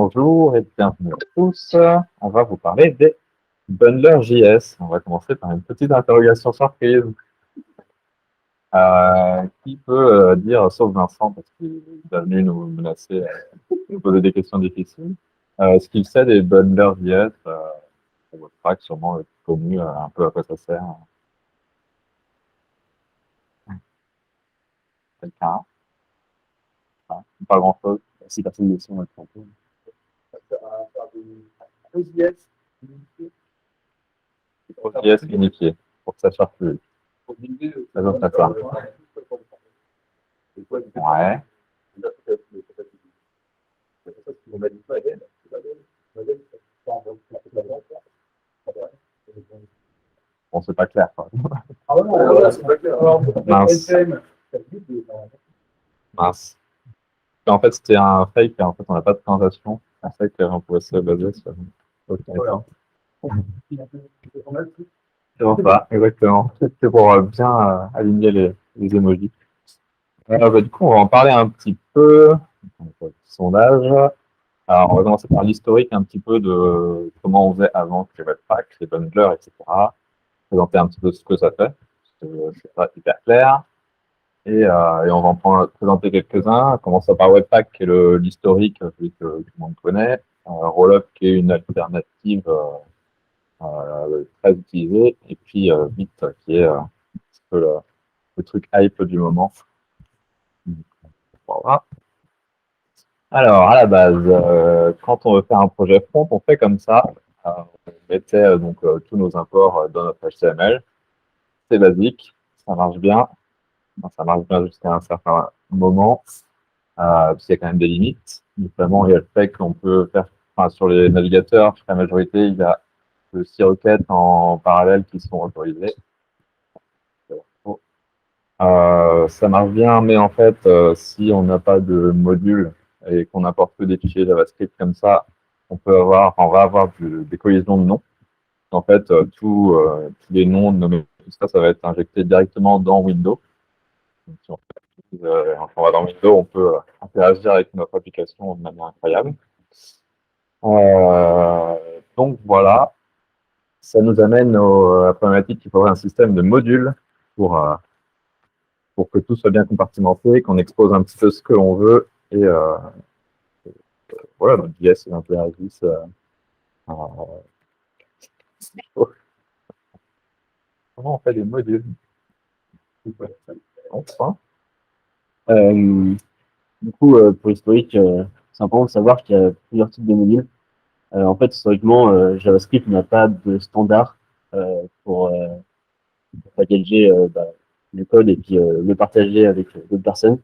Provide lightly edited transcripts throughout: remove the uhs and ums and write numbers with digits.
Bonjour et bienvenue à tous. On va vous parler des bundlers JS. On va commencer par une petite interrogation surprise. Qui peut dire, sauf Vincent, parce qu'il est venu nous menacer, nous poser des questions difficiles, ce qu'il sait des bundlers JS, pour votre fac, sûrement connu, un peu à quoi ça sert. Quelqu'un? Pas grand-chose. Si personne ne sent, on va être un peu. JS unifié, pour que ça soit plus vite. Ça doit faire ça. Ouais. Bon, c'est pas clair, quoi. Mince. Mince. En fait, c'était un fake, en fait, on n'a pas de présentation. Un fake, on pouvait se baser sur. Ok, d'accord. C'est pour ça, exactement. C'est pour bien aligner les emojis. Du coup, on va en parler un petit peu. Sondage. Alors, on va commencer par l'historique un petit peu de comment on faisait avant les webpacks, les bundlers, etc. Présenter un petit peu ce que ça fait. C'est pas hyper clair. Et on va présenter quelques-uns. On commence par Webpack, qui est l'historique, celui que tout le monde connaît. Rollup, qui est une alternative très utilisée. Et puis Bit, qui est un petit peu le truc hype du moment. Voilà. Alors, à la base, quand on veut faire un projet front, on fait comme ça. On mettait donc tous nos imports dans notre HTML. C'est basique, ça marche bien. Ça marche bien jusqu'à un certain moment. Parce qu'il y a quand même des limites. Notamment, il y a le fait qu'on peut faire, enfin, sur les navigateurs, la majorité, il y a 6 requêtes en parallèle qui sont autorisées. Ça marche bien, mais en fait, si on n'a pas de module et qu'on n'importe que des fichiers JavaScript comme ça, on va avoir des collisions de noms. En fait, tous les noms nommés, tout ça, ça va être injecté directement dans Windows. Donc, si quand on va dans Windows, on peut interagir avec notre application de manière incroyable. Donc voilà, ça nous amène à la problématique qu'il faudrait un système de modules pour que tout soit bien compartimenté, qu'on expose un petit peu ce que l'on veut et voilà, notre JS interagisse. Comment on fait des modules? Enfin. Du coup, pour l'historique, c'est important de savoir qu'il y a plusieurs types de modules. En fait, historiquement, JavaScript n'a pas de standard pour packager le code et puis le partager avec d'autres personnes.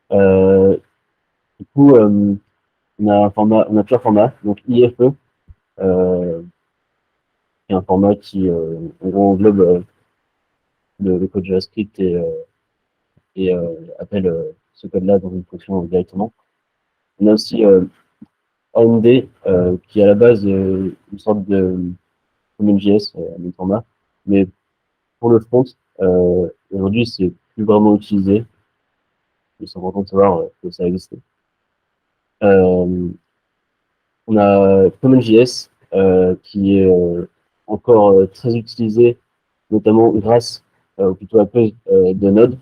Du coup, on a plusieurs formats. Donc IFE, qui est un format qui en gros englobe le code JavaScript et appelle ce code-là dans une fonction directement. On a aussi AMD, qui est à la base une sorte de CommonJS, même format. Mais pour le front, aujourd'hui, c'est plus vraiment utilisé. C'est important de savoir que ça existe. On a CommonJS, qui est encore très utilisé, notamment grâce, ou plutôt à cause de Node.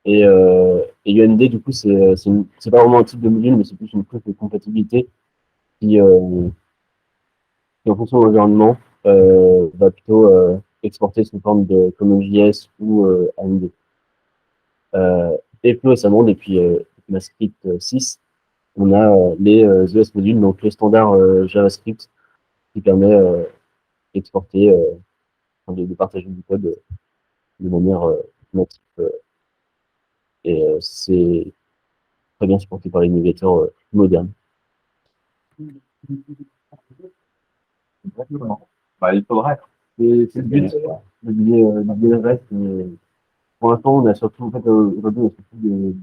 Et UND, du coup, c'est pas vraiment un type de module, mais c'est plus une couche de compatibilité qui, en fonction de l'environnement, va plutôt exporter sous forme de CommonJS ou AMD. Et plus récemment, depuis ECMAScript 6, on a les ES modules, donc le standard JavaScript qui permet d'exporter, de partager du code de manière native. Et c'est très bien supporté par les navigateurs modernes. Exactement. Bah, il faudrait. C'est le but de le reste. Pour l'instant, on a surtout, en fait, aujourd'hui, on a surtout des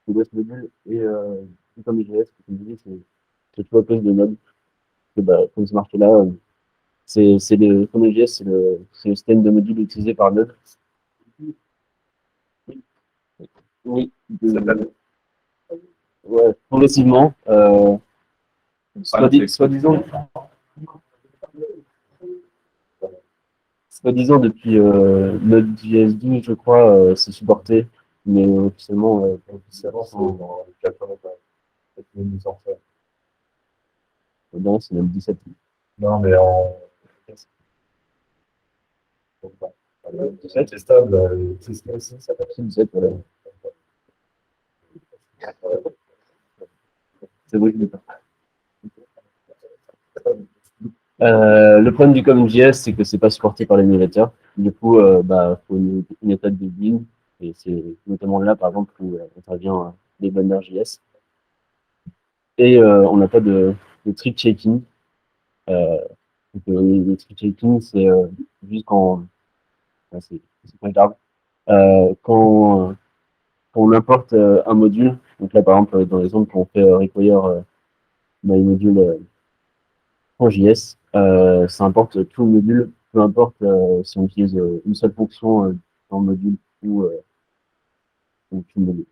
OS modules et tout comme les JS, comme je dis, c'est tout à cause de Node. Que, bah, comme ce marché-là, comme les JS, c'est le système de modules utilisé par Node. Oui, Ça s'appelle Ouais, progressivement. Soi-disant, depuis Node.js 12, je crois, c'est supporté, mais officiellement, Dans les 4 non, c'est même 17. Non, mais en 17, c'est stable. Ça fait 17, voilà. C'est vrai que je l'ai pas. Le problème du CommonJS, c'est que c'est pas supporté par l'émulateur. Du coup, faut une étape de build. Et c'est notamment là, par exemple, où intervient les Blender.js. Et on n'a pas de tree checking. Euh, le tree checking, c'est juste quand, enfin, c'est pas grave. Quand on importe un module, donc là, par exemple, dans l'exemple, quand on fait require my module.js, ça importe tout le module, peu importe si on utilise une seule fonction dans le module ou tout le module.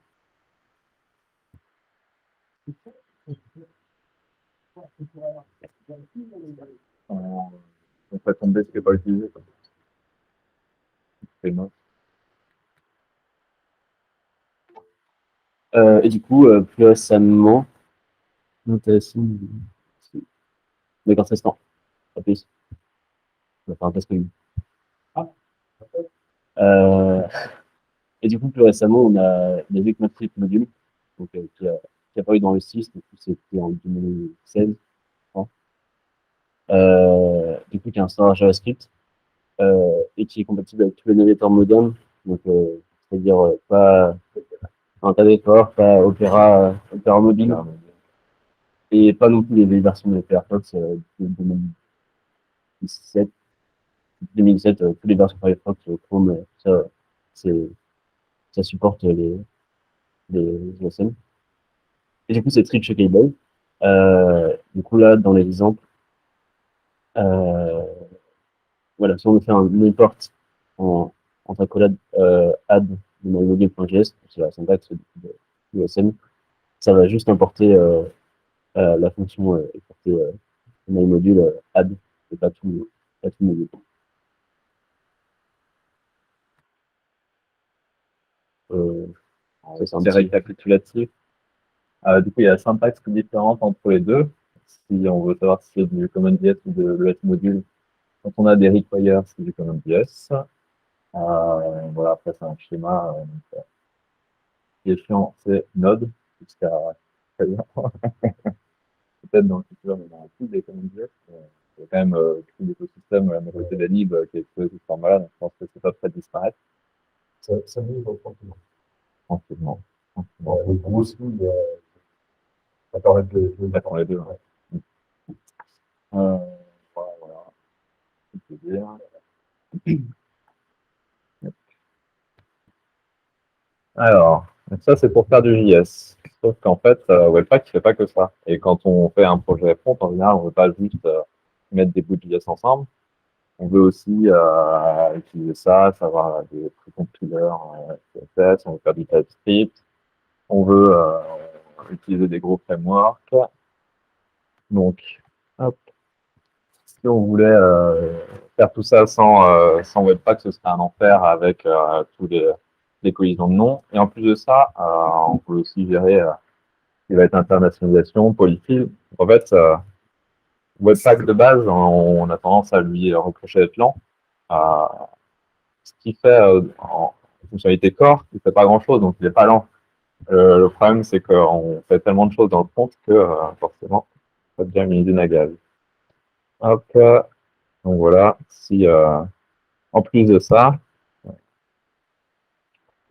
On fait tomber ce qui n'est pas utilisé. C'est moche. Et du coup, plus récemment, intéressant. D'accord, c'est ça. À plus. On va faire un test commun. Euh, et du coup, plus récemment, on a les Ecmatrix modules, donc, qui a pas eu dans le 6, donc c'était en 2016. Hein. Du coup, qui installe un JavaScript et qui est compatible avec tous les navigateurs modernes, donc c'est-à-dire pas Internet pas Opera mobile, et pas non plus les vieilles versions de Firefox de 2017. 2007, toutes les versions Firefox, Chrome, c'est, ça supporte les OSM. Et du coup, c'est très checkable. Du coup, là, dans l'exemple, euh, voilà, si on veut faire un import entre accolade add de mymodule.js, c'est la syntaxe de l'OSM, ça va juste importer la fonction exporter mymodule add et pas tout le module. Euh, c'est un C'est petit. récapitulatif. Du coup, il y a la syntaxe différente entre les deux. Si on veut savoir si c'est du CommonJS ou de l'ES module, quand on a des requires, c'est du CommonJS. Voilà, après, c'est un schéma. Ce qui est chiant, c'est Node, jusqu'à présent. Peut-être dans le futur, mais dans tous les CommonJS. Il y a quand même tout l'écosystème, la majorité des libs qui est exposé sous ce format-là, donc je pense que c'est pas prêt de disparaître. Ça livre tranquillement. Tranquillement. Le gros aussi, ça permet de mettre les deux. Ouais. Voilà, voilà. Je peux dire. Alors, donc ça c'est pour faire du JS. Sauf qu'en fait, Webpack ne fait pas que ça. Et quand on fait un projet front, en général, on ne veut pas juste mettre des bouts de JS ensemble. On veut aussi utiliser ça, savoir des précompileurs CSS, on veut faire du TypeScript, on veut utiliser des gros frameworks. Donc, hop, si on voulait faire tout ça sans Webpack, ce serait un enfer avec tous les collisions de noms. Et en plus de ça, on peut aussi gérer ce qui va être internationalisation, polyfill. En fait, Webpack de base, on a tendance à lui reprocher d'être lent. Euh, Ce qui fait en fonctionnalité core, il ne fait pas grand-chose, donc il n'est pas lent. Le problème, c'est qu'on fait tellement de choses dans le front que forcément, ça devient une usine à gaz. Hop, donc voilà, si en plus de ça,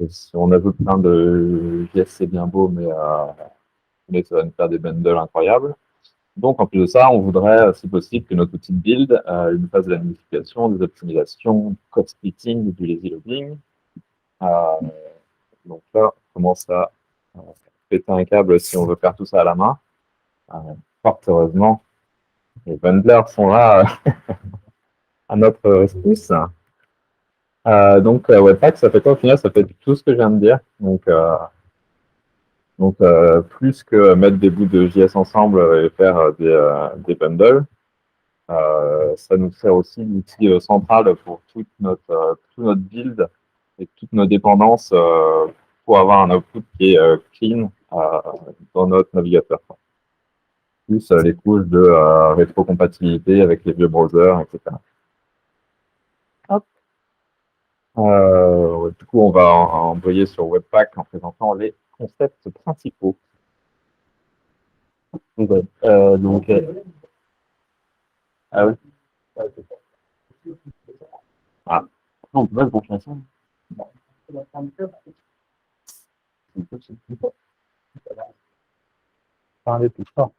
si on ajoute plein de JS, c'est bien beau, mais ça va nous faire des bundles incroyables. Donc en plus de ça, on voudrait, si possible, que notre outil de build nous fasse de la modification, des optimisations, du code splitting, du lazy loading. Euh, donc là, on commence à péter un câble si on veut faire tout ça à la main. Fort heureusement, les bundlers sont là à notre rescousse. Donc Webpack, ça fait quoi au final? Ça fait tout ce que je viens de dire. Donc Donc, plus que mettre des bouts de JS ensemble et faire des bundles, ça nous sert aussi d'outil central pour tout notre build et toutes nos dépendances pour avoir un output qui est clean dans notre navigateur. Plus les couches de rétrocompatibilité avec les vieux browsers, etc. Hop. Du coup, on va envoyer sur Webpack en présentant les concepts principaux. Ah oui. Ah. On peut pas se brancher à ça. Parler plus fort.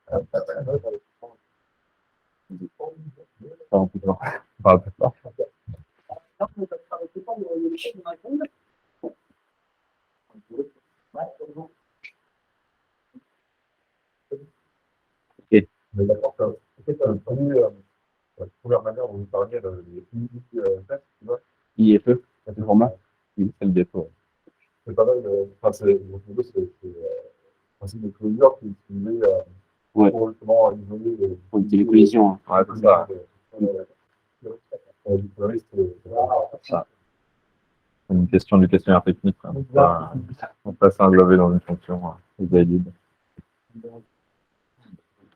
Pas plus fort. Parle plus fort. Ok. Mais d'accord, c'est la première manière dont vous parliez des tests, tu vois. IFE, c'est le format. Oui, c'est le défaut. C'est pas mal, enfin, c'est le principe de closure qui est utilisé Ouais. pour justement isoler les. Pour éviter les collisions. Hein. Ouais, c'est ça. C'est une question du questionnaire technique. On passe un englober dans une fonction valide.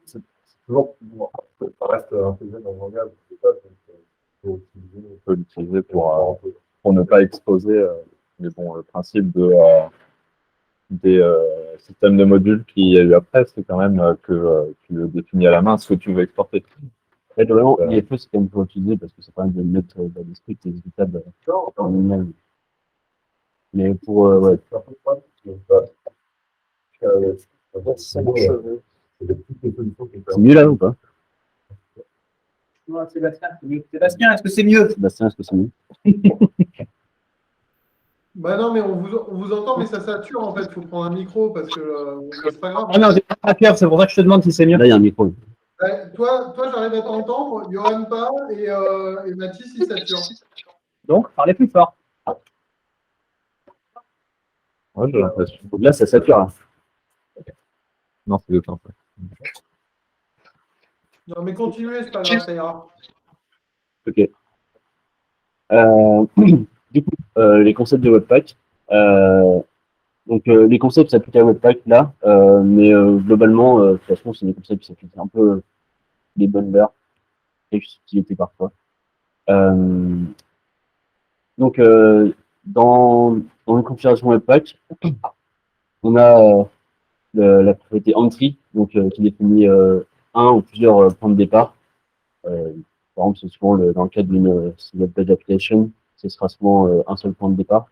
C'est toujours, ça reste intégré dans le langage. On peut l'utiliser pour ne pas exposer. Mais bon, le principe des systèmes de modules qu'il y a eu après, c'est quand même que tu le définis à la main ce que tu veux exporter. En fait, vraiment, IFE, c'est quand même pour utiliser parce que ça permet de mettre dans des scripts exécutables en lui-même. Mais pour, ouais. C'est mieux là ou pas? Sébastien, c'est mieux. Sébastien, est-ce que c'est mieux? Sébastien, est-ce que c'est mieux? Bah non, mais on vous entend, mais ça sature en fait. Il faut prendre un micro parce que c'est pas grave. Ah non, j'ai pas clair, c'est pour ça que je te demande si c'est mieux. Là, il y a un micro. Toi j'arrive à t'entendre, Johan pas, et Mathis, il sature. Donc, parlez plus fort. Ouais, j'ai l'impression. Donc là, ça sature. Hein. Non, c'est d'autant pas. Non, mais continuez, c'est pas grave, ça ira. Ok. Du coup, les concepts de Webpack. Donc, les concepts s'appliquent à Webpack là, mais globalement, de toute façon, c'est des concepts qui s'appliquent un peu les bundlers et qui étaient parfois. Donc, dans une configuration Webpack, on a la propriété entry, donc qui définit un ou plusieurs points de départ. Par exemple, c'est souvent dans le cadre d'une web page application, ce sera souvent un seul point de départ.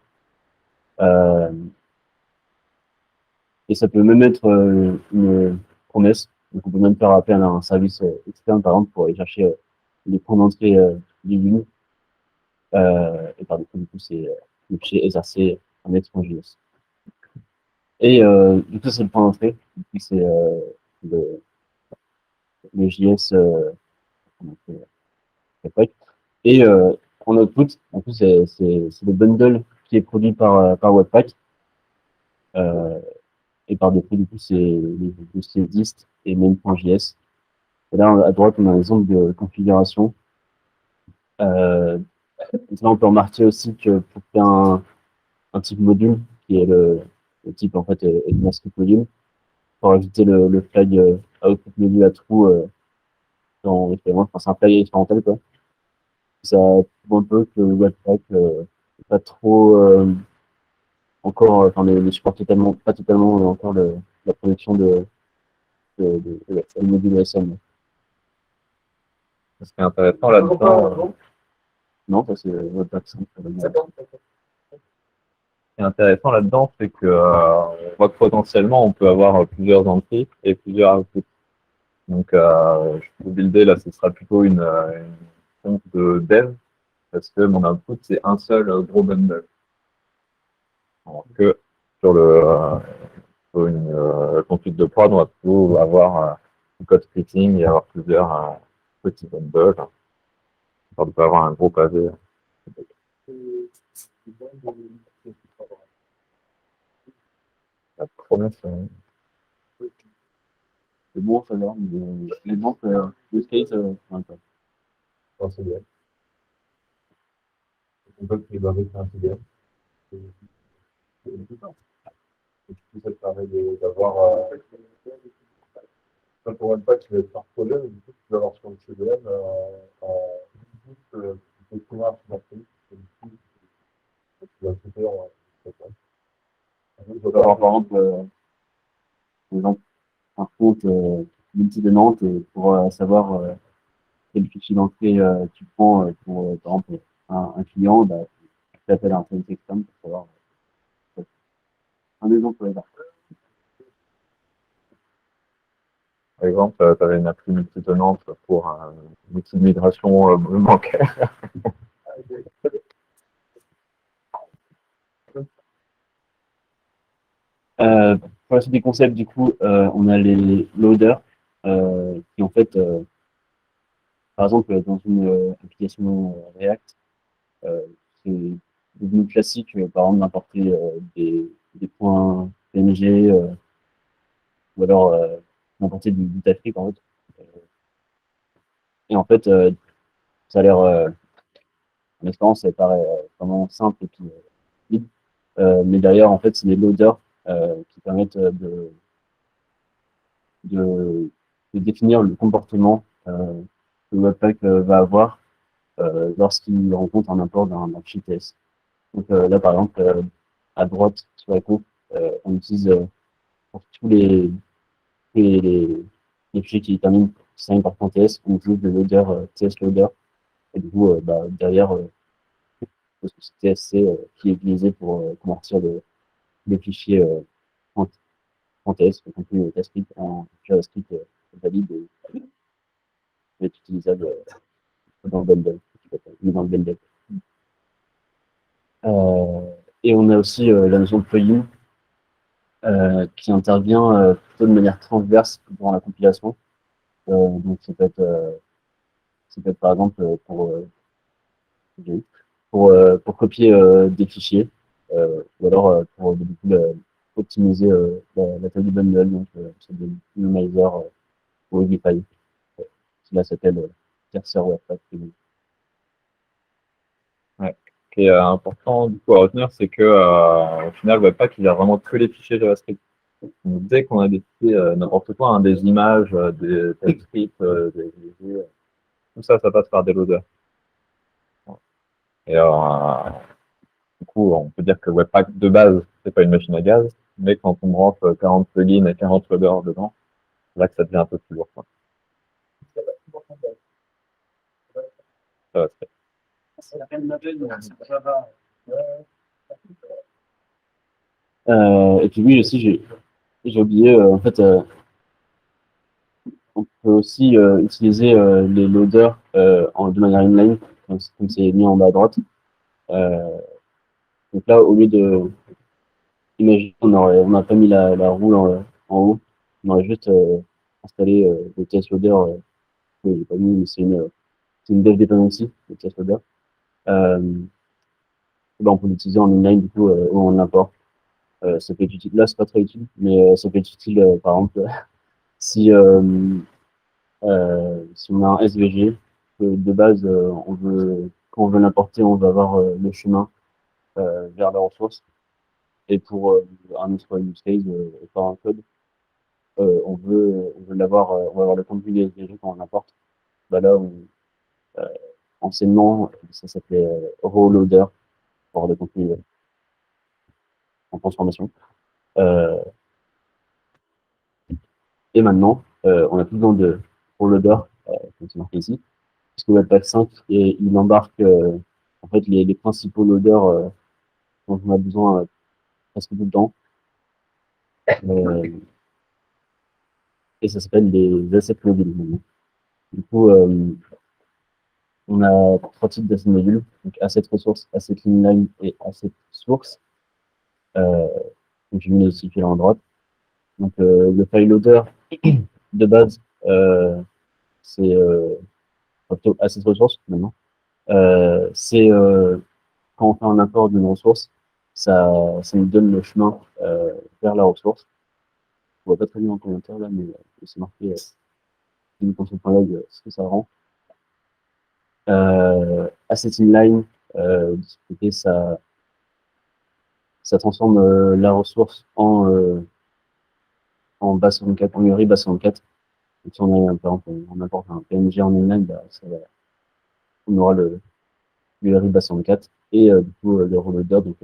Et ça peut même être une promesse. Donc, on peut même faire appel à un service externe, par exemple, pour aller chercher les points d'entrée du Vue. Et par défaut, du coup, c'est le fichier SRC index.js. Et du coup, c'est le point d'entrée. Du coup, c'est le JS et en output, en plus, c'est le bundle qui est produit par Webpack. Et par défaut, du coup, c'est les dossiers dist et main.js. Et là, à droite, on a un exemple de configuration. Là, on peut remarquer aussi que pour faire un type module, qui est le type, en fait, ECMAScript module, pour ajouter le flag output module à true dans l'expérience, enfin, c'est un flag expérimental, quoi. Ça prouve un peu que Webpack n'est pas trop encore, enfin, ne supporte totalement, pas totalement encore la production de module SM. Ce qui est intéressant là-dedans, Non, ça c'est Webpack 5. qui est intéressant là-dedans, c'est que on voit que potentiellement on peut avoir plusieurs entrées et plusieurs outputs. Donc, je peux builder là, ce sera plutôt une compte de dev parce que mon output c'est un seul gros bundle. Alors que sur sur une config de prod, on va plutôt avoir du code scripting et avoir plusieurs petits bundles. On peut avoir un gros pavé. promesse. C'est bon, ça va, mais les banques, le skate, ouais, pas. Un CDF. On peut prioriser un CDF. Et du coup, ça te permet d'avoir. Ça pourrait pas que tu vas être par projet, mais du coup, tu vas avoir sur le CDM tu peux courir sur la police. Et du coup, tu vas couper en. Il faut avoir, par exemple, par exemple, un compte multi-dément pour savoir quel fichier d'entrée tu prends pour, par exemple, un client, bah, tu t'appelles un service externe pour savoir un exemple pour les arts. Par exemple, tu avais une appli multitenante pour un outil de migration bancaire. Pour la suite des concepts, du coup, on a les loaders qui, en fait, par exemple, dans une application React, euh, c'est devenu classique, par exemple, d'importer des points PNG ou alors d'importer du TypeScript, en fait. Et en fait, ça a l'air, en expérience, ça paraît vraiment simple et puis vite. Mais derrière, en fait, c'est des loaders qui permettent de, de définir le comportement que Webpack va avoir lorsqu'il rencontre un import d'un fichier TS. Donc là, par exemple, à droite sur la conf, on utilise pour tous les, les fichiers qui terminent par .ts, on utilise le loader TS loader. Et du coup, bah, derrière, c'est TSC qui est utilisé pour convertir le fichier en TS, le contenu TypeScript en JavaScript valide et est utilisable dans le bundle, dans le bundle. Et on a aussi la notion de plugin qui intervient plutôt de manière transverse durant la compilation. Donc ça peut être par exemple pour copier des fichiers ou alors pour du coup, optimiser la taille du bundle, donc c'est des minimizer ou Edify. Cela s'appelle Cursor Webpack. Ouais. Ce qui est important du coup à retenir, c'est que au final, Webpack, il a vraiment que les fichiers JavaScript. Donc, dès qu'on a des n'importe quoi, hein, des images, des TypeScript, des tout ça, ça passe par des loaders. Et du coup, on peut dire que Webpack de base, c'est pas une machine à gaz, mais quand on branche 40 plugins et 40 loaders dedans, c'est là que ça devient un peu plus lourd, quoi. Ça va se faire. C'est la peine de Java. Et puis oui, aussi, j'ai oublié, en fait, on peut aussi utiliser les loaders de manière inline, comme c'est mis en bas à droite. Donc là, au lieu de, imagine, on n'a pas mis la roue en haut, on aurait juste installé le TS loader, que j'ai pas mis, mais c'est une dev dependency, le TS loader. Ben, on peut l'utiliser en inline, du coup, ou en import. Ça peut être utile. Là, c'est pas très utile, mais ça peut être utile, par exemple, si, si on a un SVG, que de base, quand on veut l'importer, on va avoir le chemin vers la ressource. Et pour un autre use case, par un code, on veut l'avoir, on va avoir le contenu des SVG quand on l'importe. Bah là, anciennement, ça s'appelait raw loader pour avoir le contenu en transformation. Et maintenant, on a plus besoin de raw loader, comme c'est marqué ici, puisque Webpack 5, et il embarque en fait les principaux loaders dont on a besoin presque tout le temps. Et ça s'appelle les assets modules maintenant. Du coup, on a trois types d'assets modules, donc asset ressource, asset inline et asset source. Donc j'ai mis les là en droite. Donc le file loader de base, c'est plutôt asset ressource maintenant. C'est quand on fait un import d'une ressource, ça nous donne le chemin vers la ressource. voit pas très bien en commentaire là, mais c'est marqué log ce que ça rend. Asset inline, de ce côté, ça transforme la ressource en base 64, en URI base 64. Donc, si on a, par exemple, on importe un PNG en inline, bah, on aura l'URI base 64 et du coup le reloader, donc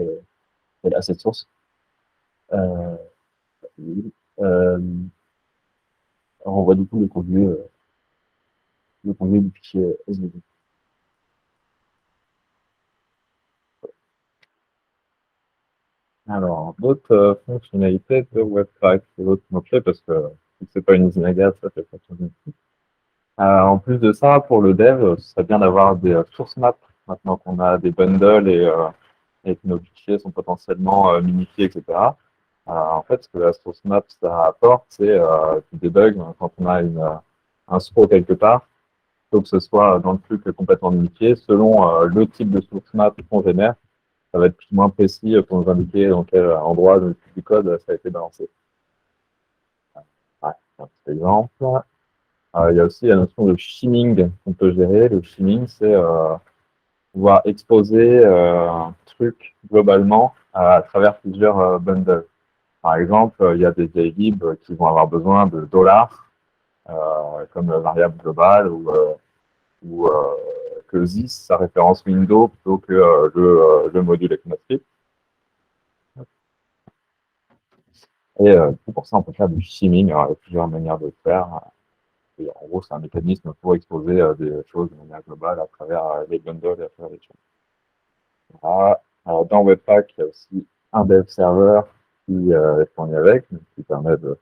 asset source. Euh, alors on voit du coup le contenu du fichier SVG. Alors, d'autres fonctionnalités de Webpack, c'est l'autre mot-clé parce que c'est pas une usine à gaz, ça fait pas tout. En plus de ça, pour le dev, ce serait bien d'avoir des source maps maintenant qu'on a des bundles et que nos fichiers sont potentiellement minifiés, etc. En fait, ce que la source map ça apporte, c'est du debug quand on a un throw quelque part, plutôt que ce soit dans le flux complètement minifié, selon le type de source map qu'on génère, ça va être plus ou moins précis pour nous indiquer dans quel endroit du code ça a été balancé. Ouais, un petit exemple. Il y a aussi la notion de shimming qu'on peut gérer. Le shimming, c'est pouvoir exposer un truc globalement à travers plusieurs bundles. Par exemple, il y a des vieilles libs qui vont avoir besoin de dollars comme variable globale ou que this, ça référence window plutôt que le module ECMAScript. Et pour ça, on peut faire du shimming. Alors, il y a plusieurs manières de le faire. Et en gros, c'est un mécanisme pour exposer des choses de manière globale à travers les bundles et à travers les choses. Voilà. Alors, dans Webpack, il y a aussi un dev server qui est fourni avec, qui permet de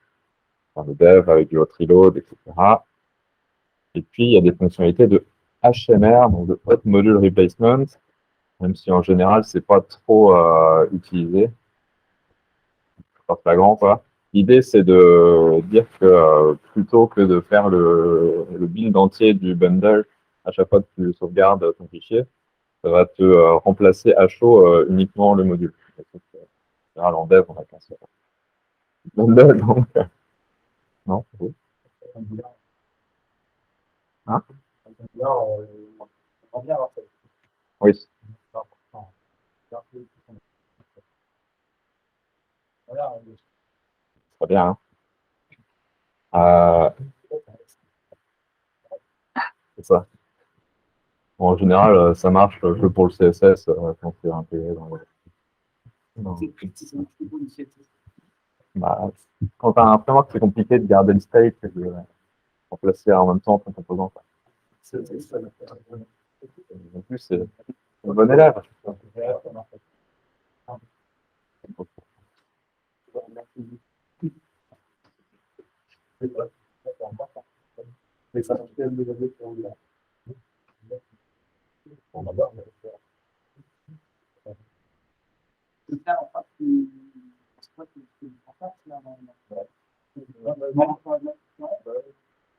faire le dev avec du hot reload, etc. Et puis, il y a des fonctionnalités de HMR, donc de Hot Module Replacement, même si en général, c'est pas trop utilisé. Pas flagrant, quoi. L'idée, c'est de dire que plutôt que de faire le build entier du bundle à chaque fois que tu sauvegardes ton fichier, ça va te remplacer à chaud uniquement le module. En général, en dev, on a qu'un seul bundle, donc non, c'est cool. Hein? Oui. Très bien. Hein. C'est ça. Bon, en général, ça marche que pour le CSS quand c'est intégré dans le. Bah, quand tu as un framework, c'est compliqué de garder le state et de remplacer en même temps ton composant. En plus, c'est un bon élève.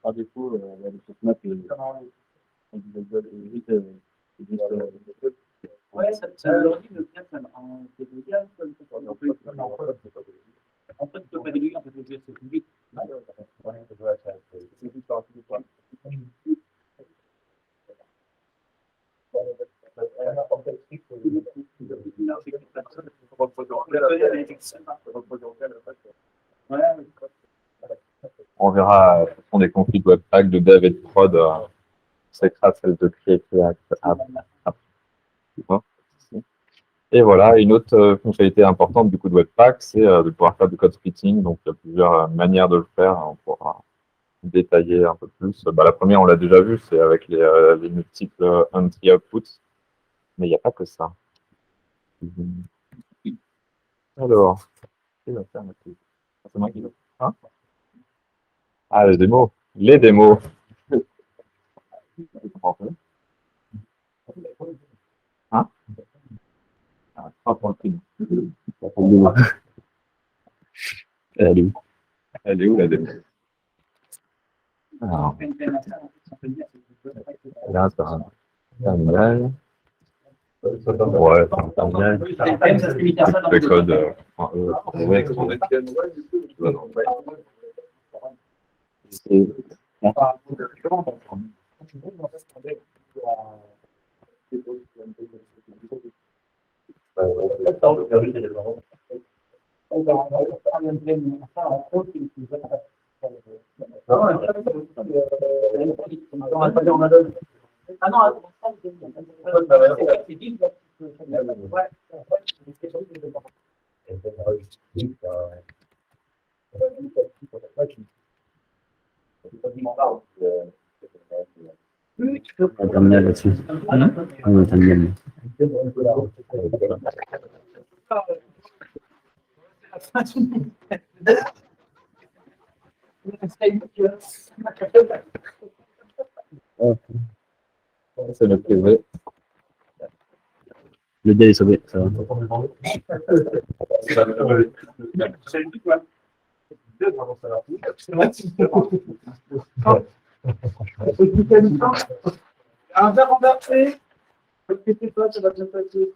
Ah, du coup, les sources map Ouais, ça leur dit le bien, ça en fait le bien, en fait, tu peux pas déléguer, en fait, le bien, c'est plus vite. On verra ce sont des conflits de Webpack, de dev et de prod. C'est celle de créer Et voilà, une autre fonctionnalité importante du coup de Webpack, c'est de pouvoir faire du code splitting. Donc, il y a plusieurs manières de le faire. On pourra détailler un peu plus. Bah, la première, on l'a déjà vu, c'est avec les multiples entry outputs. Mais il n'y a pas que ça. Alors, qui va faire c'est moi qui vais. Hein? Ah, les démos. Les démos. Hein? Ah, pas pour le prix. Elle est où? Elle est où la démo? Alors, là, c'est un terminal. Ouais, c'est un terminal. CPM, ça se limite à ça dans Le le code. C'est- Ah non, attends, un terminal là-dessus. Un terminal. C'est le privé. Le deal est sauvé, ça va. un verre renversé. Ne t'inquiète pas, ça va bien passer.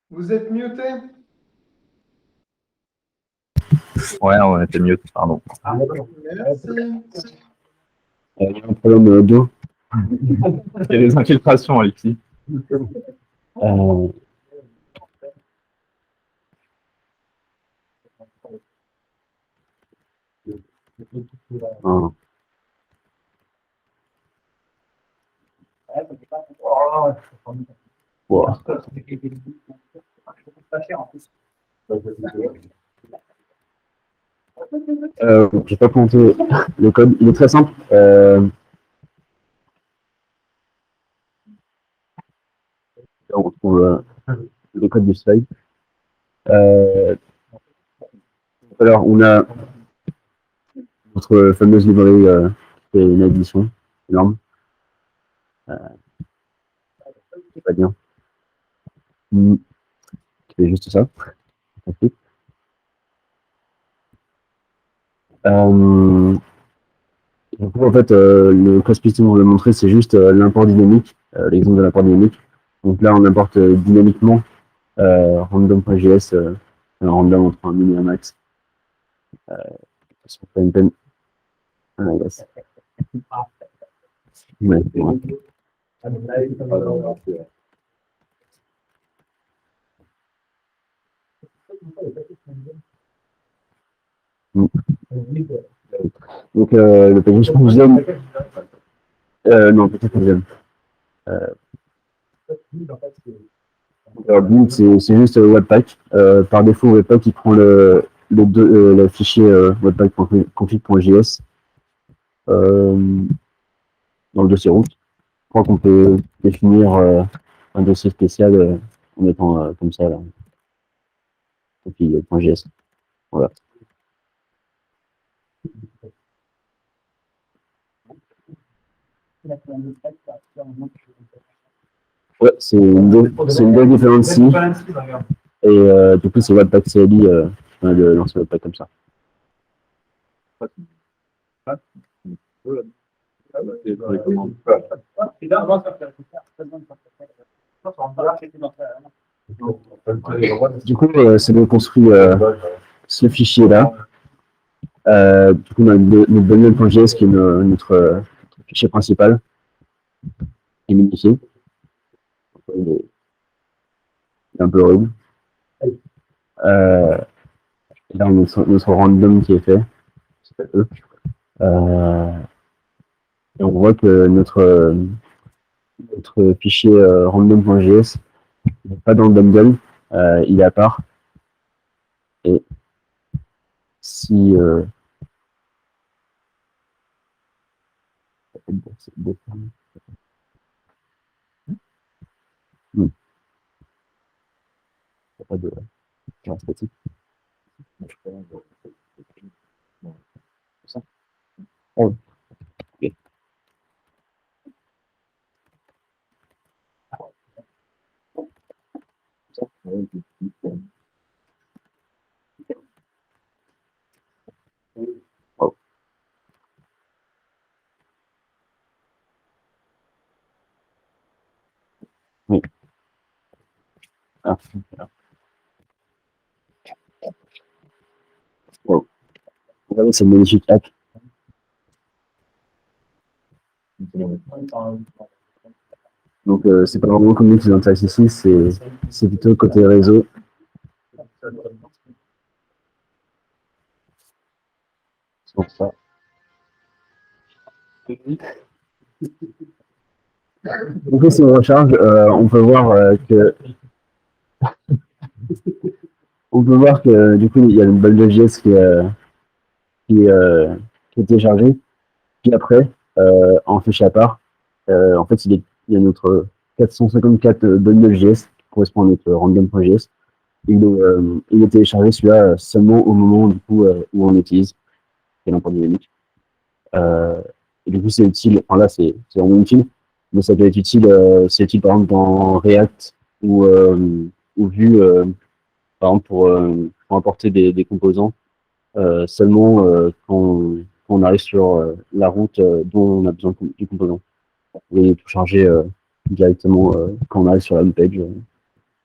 Vous êtes muté? Ouais, on était mieux, pardon. Merci. Il y a un problème d'eau. Il y a des infiltrations, Alexis. Ah. Wow. J'ai pas commenté le code. Il est très simple. On retrouve le code du slide. Alors, on a notre fameuse librairie qui fait une addition énorme. C'est pas bien. Qui fait juste ça. Du coup, en fait, le class piston, on va le montrer, c'est juste l'import dynamique, l'exemple de l'import dynamique. Donc là, on importe dynamiquement random.js, un random entre un min et un max. Sur une peine. Ah, yes. Ouais, c'est vrai. Donc, le package Fusion, non, peut-être Fusion. Alors, build, c'est juste Webpack. Par défaut, Webpack, il prend le fichier webpack.config.js dans le dossier route. Je crois qu'on peut définir un dossier spécial en mettant comme ça, là, config.js. Voilà. Ouais, c'est une belle différence ici. Et du coup, c'est Webpack CLI, on a de lancer Webpack comme ça. Du coup, c'est donc construit ce fichier-là. Du coup, on a notre bundle.js qui est notre fichier principal. est modifié. Il est un peu horrible. Et là, on a notre random qui est fait. C'est eux. Et on voit que notre fichier random.js n'est pas dans le bundle, il est à part. Et si pas de statique. Oh, ok. Oh. Oui. Ah. Wow. Regardez cette magnifique hack. Donc, c'est pas vraiment comme nous qui nous intéresse ici, c'est plutôt côté réseau. C'est pour ça. Donc, si on recharge, on peut voir que du coup, il y a une bundle.js qui est téléchargée. Puis après, en fichier à part, en fait, il y a notre 454 bundle.js qui correspond à notre random.js. Il est téléchargé celui-là seulement au moment du coup où on utilise l'import dynamique. Et du coup, c'est utile. Enfin là, c'est vraiment utile, mais ça peut être utile. C'est utile par exemple dans React ou Vue, par exemple pour importer des composants seulement quand on arrive sur la route dont on a besoin du composant. Et tout charger directement quand on arrive sur la home page.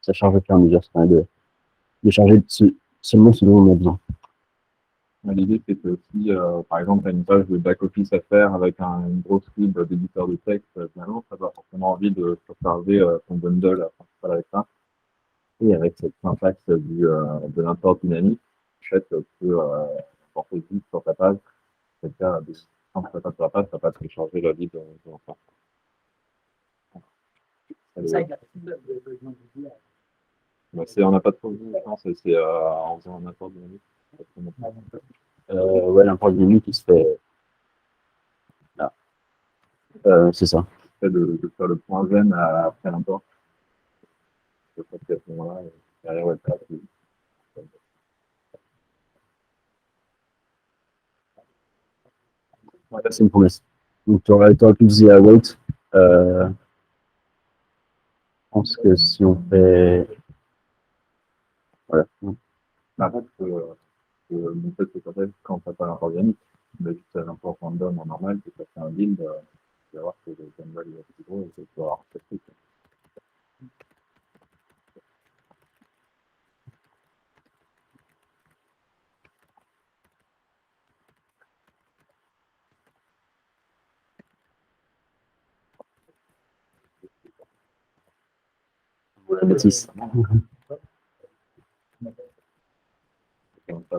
Ça charge au fur et à mesure. Ça permet de charger seulement ce dont on a besoin. L'idée, c'est que si, par exemple, tu as une page de back-office à faire avec une grosse libre d'éditeur de texte, finalement, tu n'as pas forcément envie de charger ton bundle principal avec ça. Et avec cette syntaxe de l'import dynamique, tu peux importer vite sur ta page. C'est-à-dire, quand tu vas sur la page, tu vas pas télécharger la lib de l'enfant. On n'a pas trop vu, je pense, c'est en faisant un import dynamique. Ouais, l'import dynamique, il se fait là. C'est ça. De faire le point zen après l'import. Je pense qu'à ce moment-là, derrière, ouais, ça Ouais, c'est une promesse. Donc, tu aurais pu utiliser await. Je pense que si on fait. Voilà. en fait, c'est peut quand tu n'as pas l'import dynamique, mais juste l'import random en normal, que tu fait un build, tu vas voir que le canvas est plus gros et que tu vas avoir cette truc. Voilà, Baptiste. Comme ça,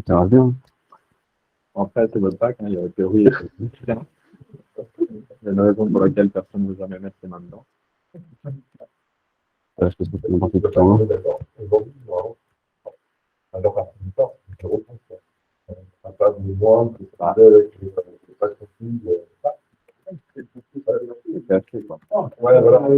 Ça marche bien. après, c'est votre pack, il y a la théorie. Il y a une raison pour laquelle personne ne veut jamais mettre ses mains dedans. Je pense que c'est n'importe quel temps. Ouais, voilà.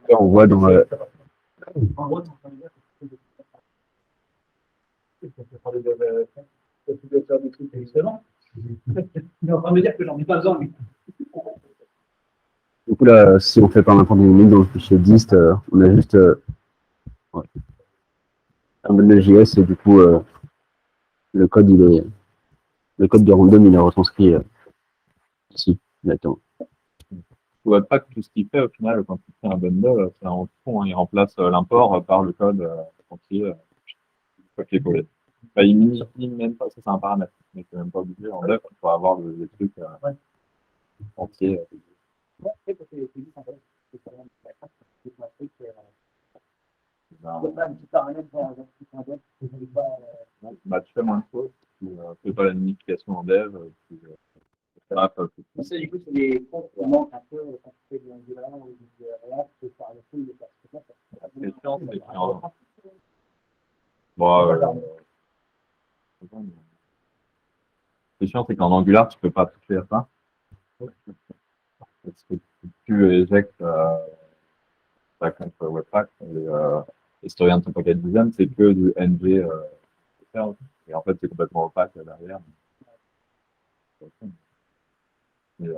On voit dans Il est en train de me dire que j'en ai pas besoin. du coup là, si on fait par n'importe quelle limite dans le fichier dist, on a juste ouais, un mode de JS et du coup le code le code de random il est retranscrit ici directement. Webpack, tout ce qu'il fait, au final, quand tu fais un bundle, c'est en fond, hein, il remplace l'import par le code entier, copier-coller. Enfin, il minifie même pas, ça c'est un paramètre, mais c'est même pas obligé en dev pour avoir des trucs entiers. Bah, tu fais moins de choses, tu fais pas la minification en dev, tu fais pas Ça, du coup, c'est des comptes qui manquent un peu quand tu fais de l'Angular ou du React, par le coup, il est pas la question, c'est qu'en bon, c'est chiant, c'est qu'en Angular, tu peux pas toucher à ça. Parce que tu éjectes ta compte Webpack et si tu regardes ton paquet design, c'est que du ng et en fait, c'est complètement opaque derrière. Mais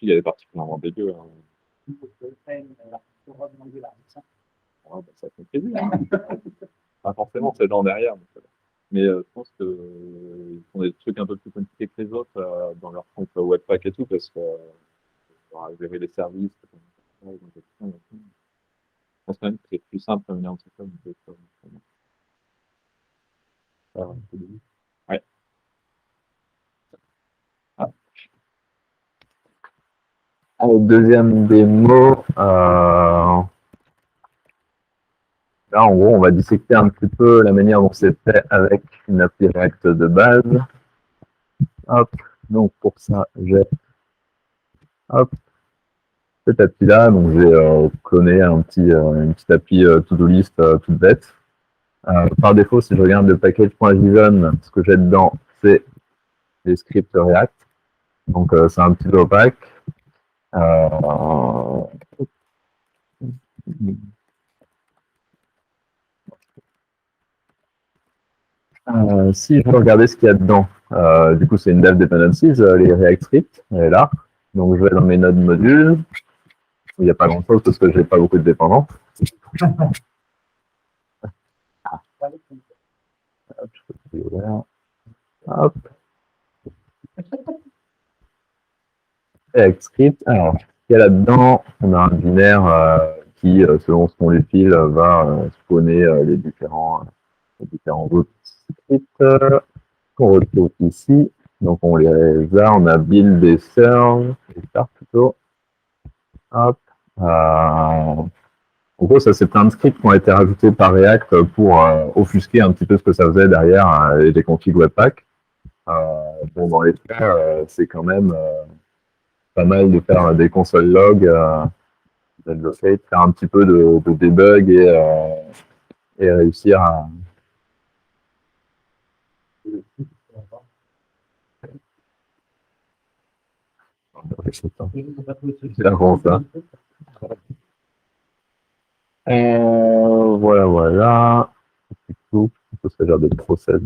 il y a des particulièrement dégueu. Hein. Ouais, bah, ça fait plaisir. Hein. Pas forcément, c'est dans derrière. Mais je pense qu'ils font des trucs un peu plus compliqués que les autres dans leur compte Webpack et tout, parce que gérer les services, je pense quand même que c'est plus simple comme ça. Ouais. Ah. Allez, deuxième démo. Là, en gros, on va dissecter un petit peu la manière dont c'est fait avec une appli React de base. Hop. Donc, pour ça, j'ai hop, cette appli-là. Donc, j'ai cloné une petite appli to-do list toute bête. Par défaut, si je regarde le package.json, ce que j'ai dedans, c'est des scripts React. Donc, c'est un petit peu opaque. Si je veux regarder ce qu'il y a dedans, du coup, c'est une dev dependencies, les React scripts, elle est là. Donc, je vais dans mes nodes modules. Il n'y a pas grand-chose parce que je n'ai pas beaucoup de dépendants. Hop, je peux ouvrir. Hop. React script. Alors, ce qu'il y a là-dedans, on a un binaire qui, selon ce qu'on lui file, va spawner les différents autres scripts qu'on retrouve ici. Donc, on les a, on a build et serve, et start plutôt. Hop. En gros, ça, c'est plein de scripts qui ont été rajoutés par React pour offusquer un petit peu ce que ça faisait derrière les configs Webpack. Bon, dans les faits, c'est quand même pas mal de faire des console logs, de faire un petit peu de debug et réussir à... C'est avant ça. Voilà. C'est tout. On peut se faire des process.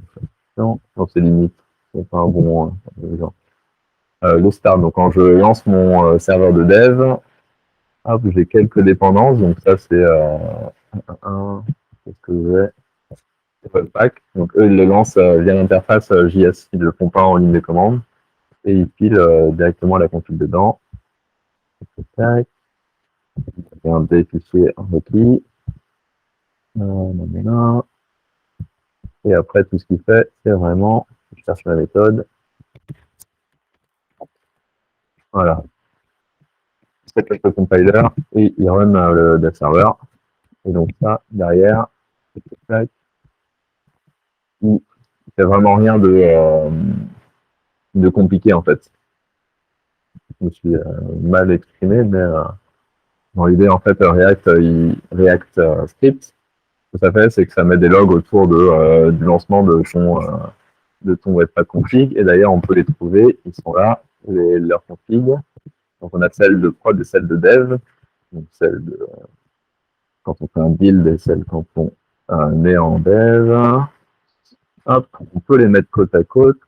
Non, c'est limite. C'est pas un bon genre. Le start, donc quand je lance mon serveur de dev, hop, j'ai quelques dépendances. Donc ça, c'est qu'est-ce que j'ai? Webpack. Donc eux, ils le lancent via l'interface JS. Ils ne le font pas en ligne de commande. Et ils pilent directement la config dedans. Tac. Il y a un petit fichier requis. Et après, tout ce qu'il fait, c'est vraiment, je cherche la méthode. Voilà. C'est le compiler et il run le dev server. Et donc ça, derrière, tac, il fait vraiment rien de compliqué en fait. Je me suis mal exprimé, mais dans l'idée, en fait, React Script, ce que ça fait, c'est que ça met des logs autour du lancement de de ton webpack config. Et d'ailleurs, on peut les trouver. Ils sont là, leurs configs. Donc, on a celle de prod et celle de dev. Donc, celle de quand on fait un build et celle quand on est en dev. Hop, on peut les mettre côte à côte.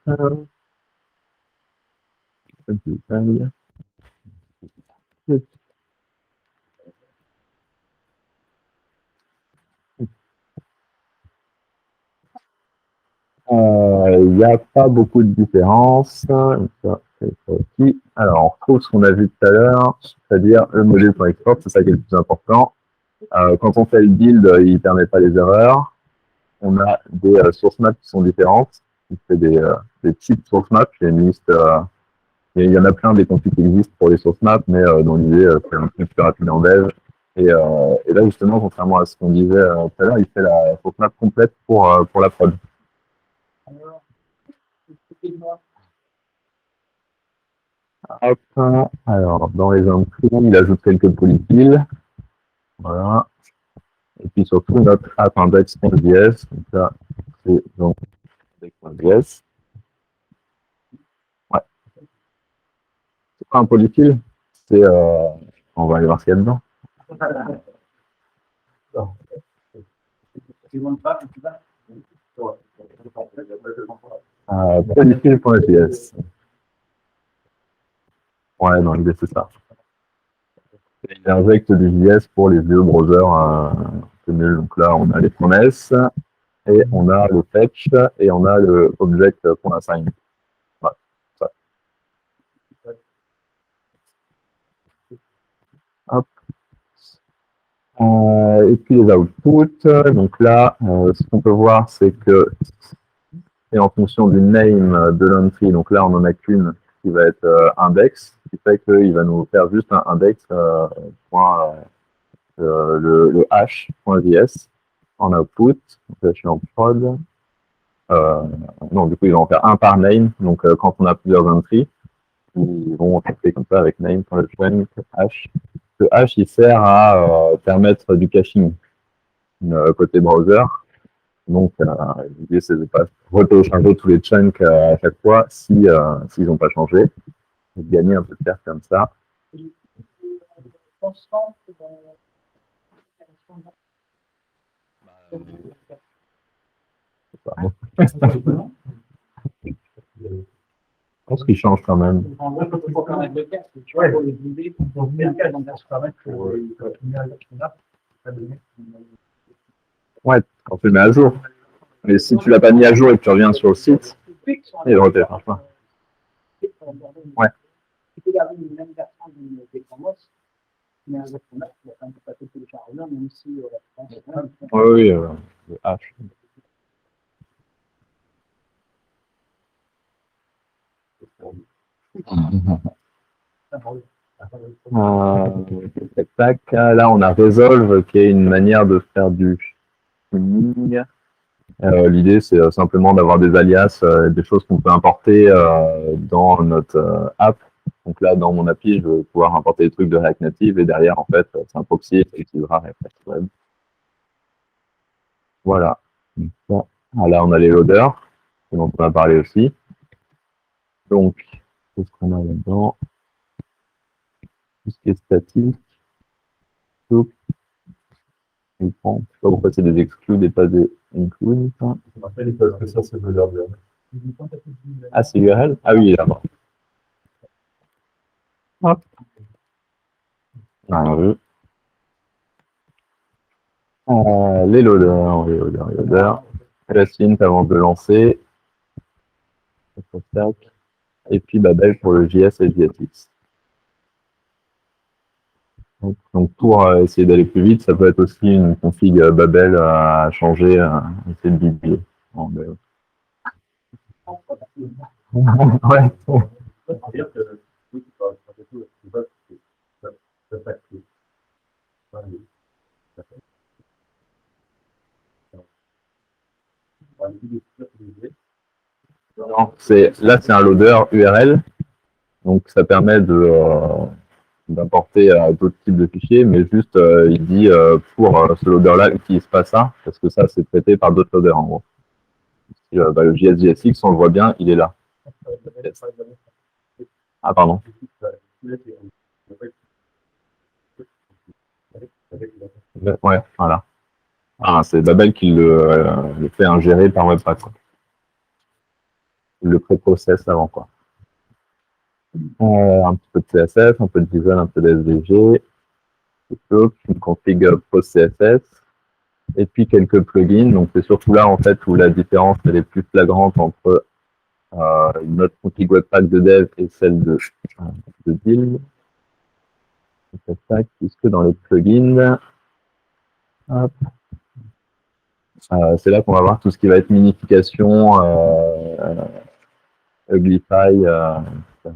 Il n'y a pas beaucoup de différence. Alors, on retrouve ce qu'on a vu tout à l'heure, c'est-à-dire le module.export, c'est ça qui est le plus important. Quand on fait le build, il ne permet pas les erreurs. On a des source maps qui sont différentes. On fait des types source maps. Il y a une liste, il y en a plein des configs qui existent pour les source maps, mais dans l'idée, c'est un truc plus rapide en dev. Et là, justement, contrairement à ce qu'on disait tout à l'heure, il fait la source map complète pour la prod. Hop. Alors, dans les entries, il ajoute quelques polyfills. Voilà. Et puis surtout notre app index.js. Donc ça, c'est donc index.js. Ouais. C'est pas un polyfill. C'est on va aller voir ce qu'il y a dedans. Polyfill.js. Ouais, non, l'idée c'est ça. Il injecte du JS pour les vieux browsers connus. Donc là, on a les promesses, et on a le fetch, et on a le object.assign. Voilà, ça. Hop. Et puis les outputs. Donc là, ce qu'on peut voir, c'est que c'est en fonction du name de l'entry. Donc là, on n'en a qu'une qui va être index, ce qui fait qu'il va nous faire juste un index le hash.js en output. Donc là, je suis en prod. Non, du coup, ils vont en faire un par name. Donc, quand on a plusieurs entries, ils vont taper comme ça avec name.hash. Ce hash, il sert à permettre du caching côté browser. Donc, l'idée, c'est de ne pas retélécharger tous les chunks à chaque fois s'ils n'ont pas changé. Et de gagner un peu de terre comme ça. Je pense qu'il change quand même. Ouais, quand tu le mets à jour. Mais si tu l'as pas mis à jour et que tu reviens sur le site, il ne retélécharge pas. Ouais. Tu peux garder une même version des promos, mais un format qui va quand même passer tous les chargeurs, même si oui, le H. Tac, là, on a Resolve, qui est une manière de faire du tuning. L'idée, c'est simplement d'avoir des alias, des choses qu'on peut importer dans notre app. Donc là, dans mon API, je vais pouvoir importer des trucs de React Native et derrière, en fait, c'est un proxy qui utilisera React Web. Voilà. Ah, là, on a les loaders, dont on a parlé aussi. Donc, qu'est-ce qu'on a là-dedans? Tout ce qui est statique. Tout. Je ne sais pas pourquoi c'est des excludes et pas des includes. Ça, c'est de l'URL. Ah, c'est URL? Ah oui, là-bas. Hop. Rien vu. Les loaders. La synth avant de lancer. Et puis Babel pour le JS et JSX. Donc pour essayer d'aller plus vite, ça peut être aussi une config Babel à changer, essayer de bidouiller. Ouais. Non, là c'est un loader URL, donc ça permet d'importer d'autres types de fichiers, mais juste il dit pour ce loader-là, utilise pas ça, parce que ça c'est traité par d'autres loaders en gros. Et, le JS-JSX, on le voit bien, il est là. Ah, pardon. Ouais, voilà. Ah, c'est Babel qui le fait ingérer par Webpack, quoi. Il le pré-processe avant, quoi. Un petit peu de CSS, un peu de Visual, un peu de SVG, une config post-CSS, et puis quelques plugins. Donc, c'est surtout là, en fait, où la différence elle est plus flagrante entre notre config Webpack de dev et celle de build. Puisque dans les plugins, hop, c'est là qu'on va voir tout ce qui va être minification, Uglify, etc.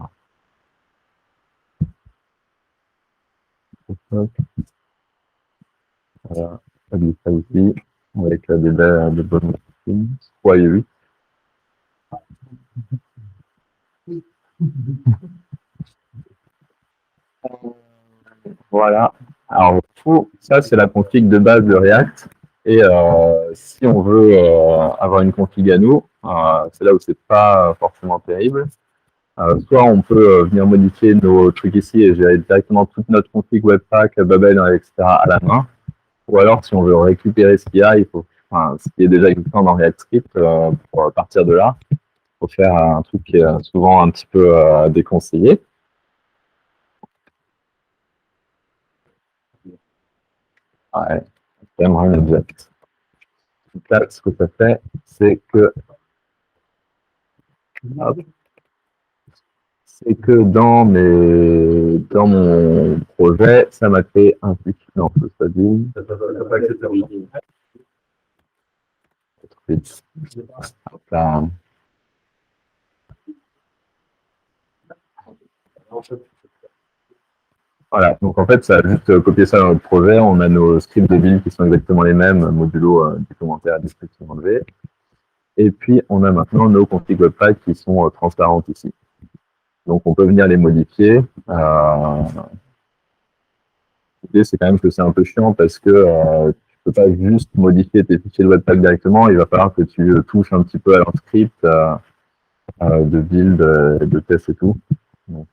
Voilà, Uglify ici, avec des bonnes 3 et 8. Voilà. Alors, ça, c'est la config de base de React. Et si on veut avoir une config à nous, c'est là où c'est pas forcément terrible. Soit on peut venir modifier nos trucs ici et gérer directement toute notre config Webpack, Babel, etc. à la main. Ou alors, si on veut récupérer ce qu'il y a, ce qui est déjà existant dans React Script, pour partir de là, il faut faire un truc qui est souvent un petit peu déconseillé. Ouais, j'aimerais un object. Donc là, ce que ça fait, c'est que dans mon projet, ça m'a fait un truc. Non, ça dit. Là. Voilà, donc en fait, ça a juste copié ça dans notre projet. On a nos scripts de build qui sont exactement les mêmes, modulo du commentaire, description enlevée. Et puis, on a maintenant nos configs Webpack qui sont transparentes ici. Donc, on peut venir les modifier. L'idée, c'est quand même que c'est un peu chiant parce que tu peux pas juste modifier tes fichiers de Webpack directement. Il va falloir que tu touches un petit peu à leur script de build, de test et tout. Donc,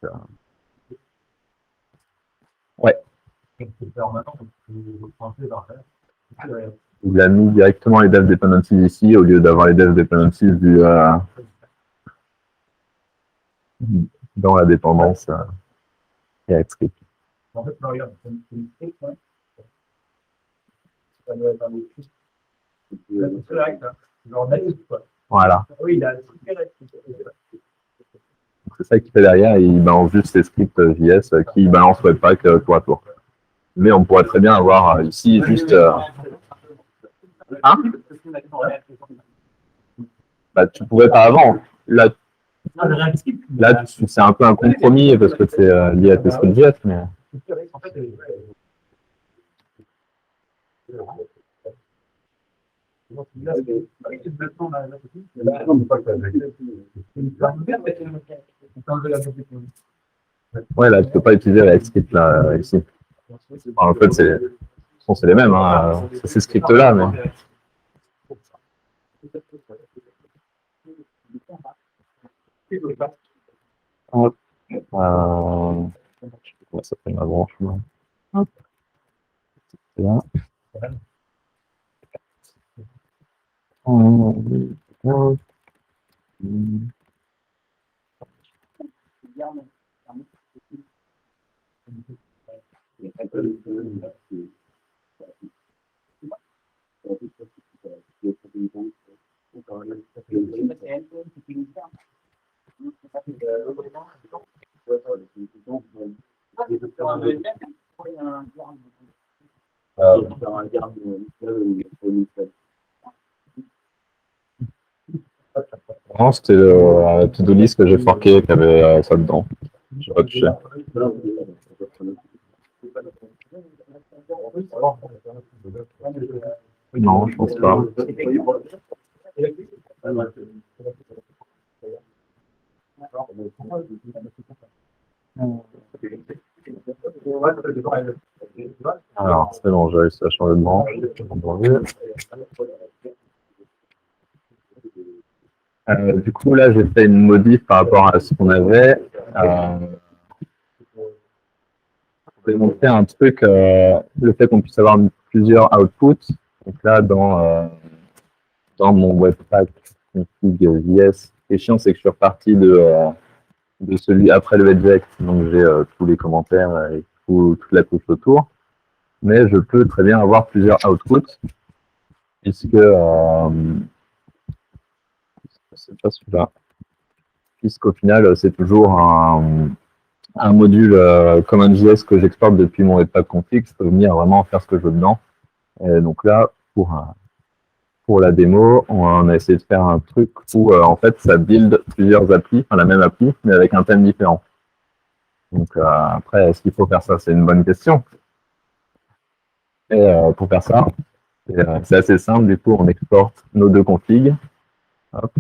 ouais. Il a mis directement les dev dependencies ici au lieu d'avoir les dev dependencies dans la dépendance React Script. En fait, regarde, c'est une script, ouais. Voilà. Oui, il a c'est ça qu'il fait derrière, et il balance juste ses scripts JS qui balancent Webpack tour à tour. Mais on pourrait très bien avoir ici juste... Hein? Bah, tu pouvais pas avant. Là c'est un peu un compromis parce que c'est lié à tes scripts JS, mais... Ouais, là, tu peux pas utiliser React Script là, ici. En fait, c'est les mêmes, hein, c'est ces scripts-là, mais... Comment ça s'appelle ma branche là. C'est là. Non, c'était le to-do list que j'ai forqué qui avait ça dedans. J'ai pas touché. Non, je pense pas. Alors, c'est bon, j'ai réussi à changer de branche. Du coup, là, j'ai fait une modif par rapport à ce qu'on avait. Je vais montrer un truc, le fait qu'on puisse avoir plusieurs outputs. Donc là, dans mon Webpack config JS, ce qui est chiant, c'est que je suis reparti de celui après le eject. Donc j'ai tous les commentaires et toute la couche autour. Mais je peux très bien avoir plusieurs outputs, puisque c'est pas celui-là. Puisqu'au final, c'est toujours un module CommonJS que j'exporte depuis mon Webpack config. Je peux venir vraiment faire ce que je veux dedans. Et donc là, pour la démo, on a essayé de faire un truc où en fait ça build plusieurs applis, enfin la même appli, mais avec un thème différent. Donc après, est-ce qu'il faut faire ça? C'est une bonne question. Et pour faire ça, c'est assez simple. Du coup, on exporte nos deux configs. Hop.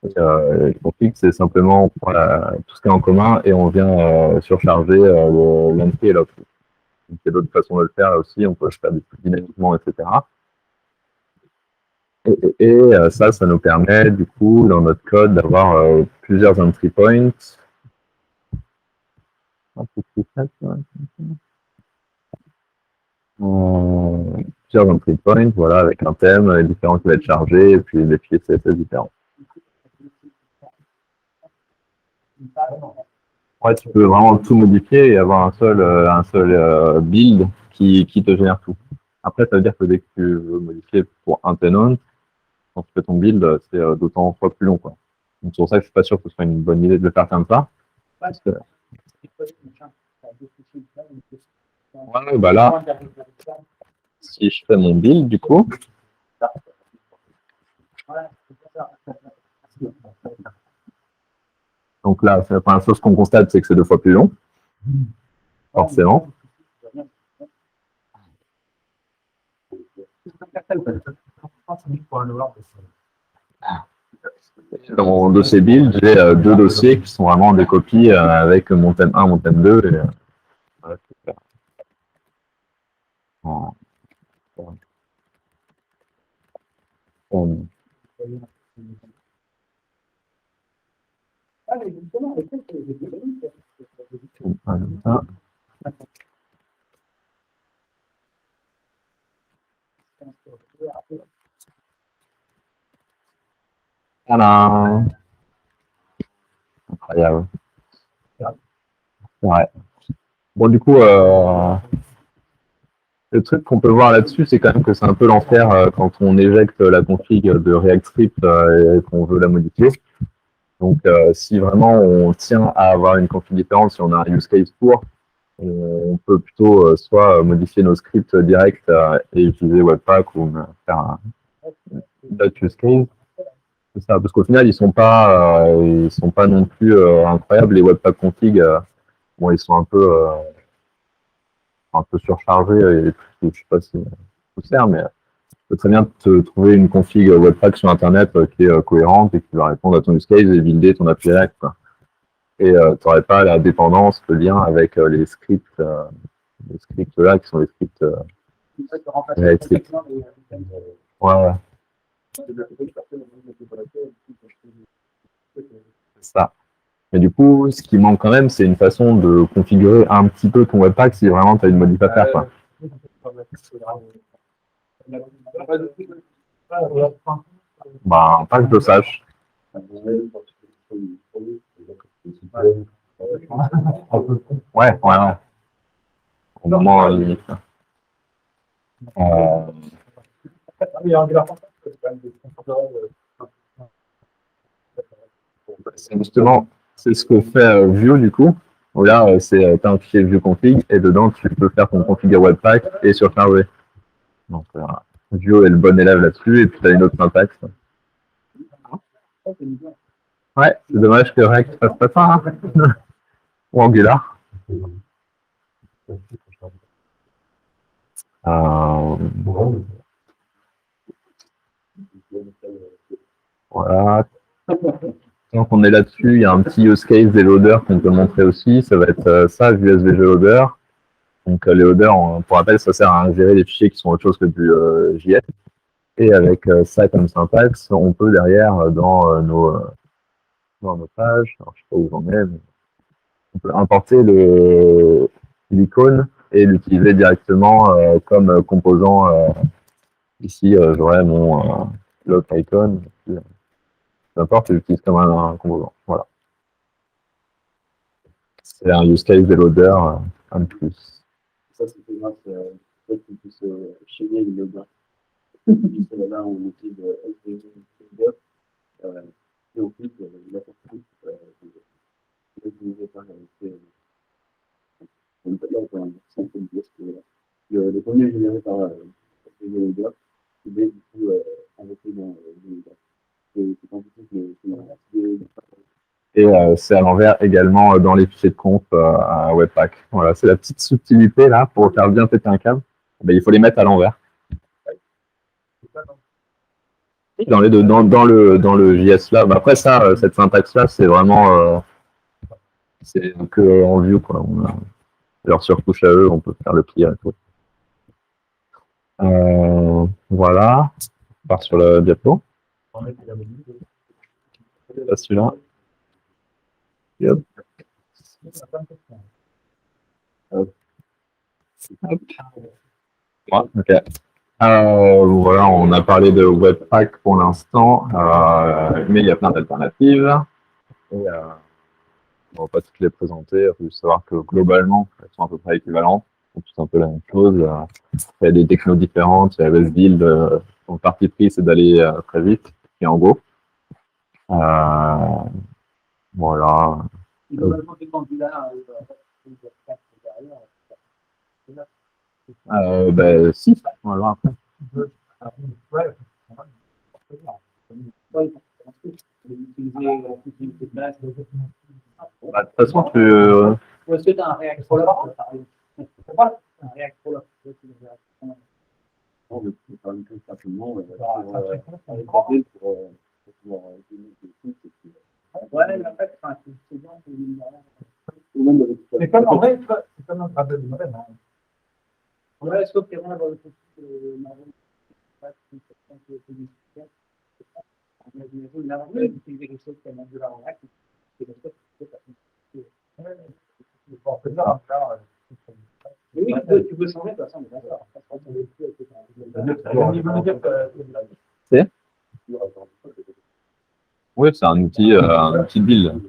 Le config, c'est simplement tout ce qui est en commun et on vient surcharger l'entry et l'output. Il y a d'autres façons de le faire là aussi. On peut le faire dynamiquement, etc. Et ça nous permet, du coup, dans notre code, d'avoir plusieurs entry points. Plusieurs entry points, voilà, avec un thème différent qui va être chargé, et puis des fichiers CSS différents. Ouais, tu peux vraiment tout modifier et avoir un seul build qui te génère tout. Après, ça veut dire que dès que tu veux modifier pour un tenant, quand tu fais ton build, c'est d'autant fois plus long, quoi. Donc, c'est pour ça que je suis pas sûr que ce soit une bonne idée de le faire comme ça. Parce que... Ouais, bah là, si je fais mon build, du coup, donc là, la première chose qu'on constate, c'est que c'est 2 fois plus long, forcément. Dans mon dossier build, j'ai 2 dossiers qui sont vraiment des copies avec mon thème 1, mon thème 2. Et, voilà, super. Voilà. Incroyable. Ouais. Bon, du coup, le truc qu'on peut voir là-dessus, c'est quand même que c'est un peu l'enfer quand on éjecte la config de React Script et qu'on veut la modifier. Donc, si vraiment on tient à avoir une config différente, si on a un use case pour, on peut plutôt soit modifier nos scripts directs et utiliser Webpack ou faire un autre use case. C'est ça, parce qu'au final, ils sont pas non plus incroyables. Les Webpack config, bon, ils sont un peu surchargés et je sais pas si ça sert, mais tu peux très bien te trouver une config Webpack sur Internet qui est cohérente et qui va répondre à ton use case et builder ton API React, quoi. Et tu n'aurais pas la dépendance, le lien avec les scripts là qui sont les scripts React Script. Ouais. C'est ça. Mais du coup, ce qui manque quand même, c'est une façon de configurer un petit peu ton Webpack si vraiment tu as une modif à faire, quoi. Bah, pas que je le sache. Ouais. Au moment limite. Justement, c'est ce que fait Vue du coup. Où là, c'est un fichier Vue config et dedans, tu peux faire ton config à Webpack et surcharger. Donc, Vue est le bon élève là-dessus et puis tu as une autre syntaxe. Ouais, c'est dommage que React fasse pas ça, hein. Ou Angular. Voilà. Donc on est là-dessus, il y a un petit use case des loaders qu'on peut montrer aussi. Ça va être ça, Vue SVG Loader. Donc les loaders, pour rappel, ça sert à gérer des fichiers qui sont autre chose que du JS. Et avec ça comme syntaxe, on peut derrière, dans nos pages, alors je sais pas où j'en ai, mais on peut importer l'icône et l'utiliser directement comme composant. Ici, j'aurais mon lock icon, peu importe, je l'utilise comme un composant. Voilà. C'est un use case de loader, un de plus. Ça, c'était grâce au fait qu'on puisse chaîner les loaders. Juste là, on utilise SVG, et ensuite, la sortie, utilisée par là, on peut dire que le premier généré par SVG loader, il est du coup injecté dans le loader. C'est un petit peu Et c'est à l'envers également dans les fichiers de conf à Webpack. Voilà, c'est la petite subtilité là pour faire bien péter un câble. Ben, il faut les mettre à l'envers. Dans les deux, dans le JS là. Ben, après ça, cette syntaxe là, c'est vraiment c'est que en view quoi. On a leur surcouche à eux, on peut faire le clear et tout. Voilà. On part sur le diapo. Là, celui-là. Yep. Hop. Ouais, ok. Voilà, on a parlé de Webpack pour l'instant, mais il y a plein d'alternatives. Et, on va pas toutes les présenter, il faut juste savoir que globalement, elles sont à peu près équivalentes, sont toutes un peu la même chose. Il y a des technos différentes, il y a Build, son parti pris, c'est d'aller très vite, et en Go. Voilà. Globalement, c'est candidat Ben, si, on va le voir après. Bah, de toute façon, tu, Ou est-ce que tu as un React Roller? Un React Roller. on peut faire une chose simplement pour pouvoir Ouais, mais en fait, c'est bien. c'est comme en vrai, C'est comme un rappel de modèle. Ouais, sauf qu'il y a moins dans le truc d'utiliser quelque chose comme Angular React, c'est quelque chose qui oui, tu peux changer de toute façon, d'accord. c'est oui, c'est un outil de build.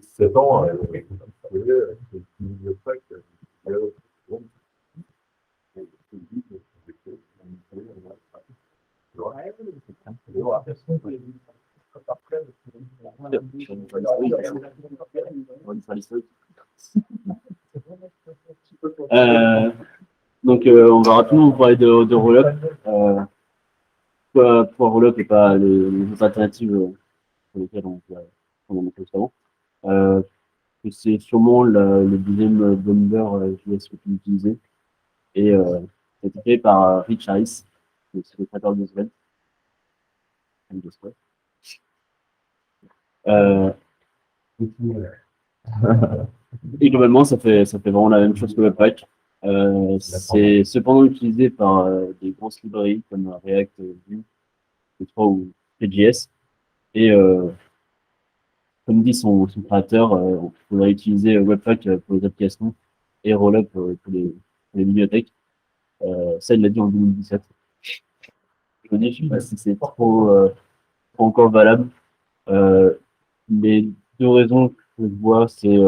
7 ans, donc, on va rapidement vous parler de Rollup. Pourquoi Rollup et pas les autres alternatives pour lesquelles on a montré juste avant. C'est sûrement le deuxième bundler JS que tu utilisais. Et c'est créé par Rich Harris, le secrétaire de Svelte. Et globalement, ça fait vraiment la même chose que Webpack. C'est cependant utilisé par des grosses librairies comme React, Vue, V3 ou React.js. Et comme dit son créateur, on pourrait utiliser Webpack pour les applications et Rollup pour les bibliothèques. Ça, il l'a dit en 2017. Je ne sais pas si c'est trop encore valable. Les deux raisons que je vois, c'est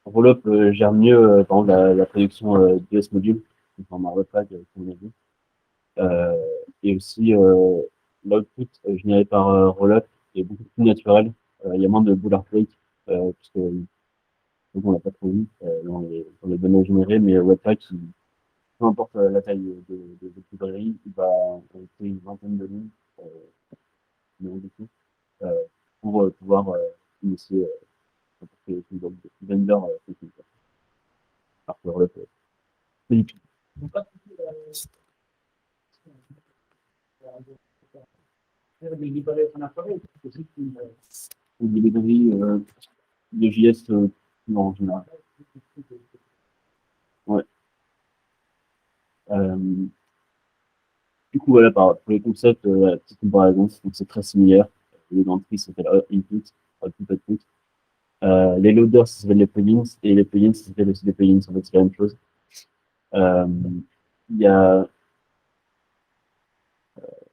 Rollup gère mieux par exemple la production JS module, format Webpack, comme on a vu. Et aussi l'output généré par Rollup est beaucoup plus naturel. Il y a moins de boilerplate, puisque on l'a pas trop vu dans les données générées, mais Webpack, peu importe la taille de votre librairie, il va ajouter une vingtaine de lignes, du coup, pour pouvoir initier une vendor technique. Alors que Rollup, c'est utile. des librairies qu'on a parlé, c'est aussi une Une librairie de JS Non, en général. Ouais. Euh, du coup, voilà, pour les concepts, la petite comparaison, donc c'est très similaire. Les entrées s'appellent input, output. Les loaders, ça s'appelle les plugins, et les plugins, ça s'appelle aussi les plugins, en fait, c'est la même chose. Euh, il y a,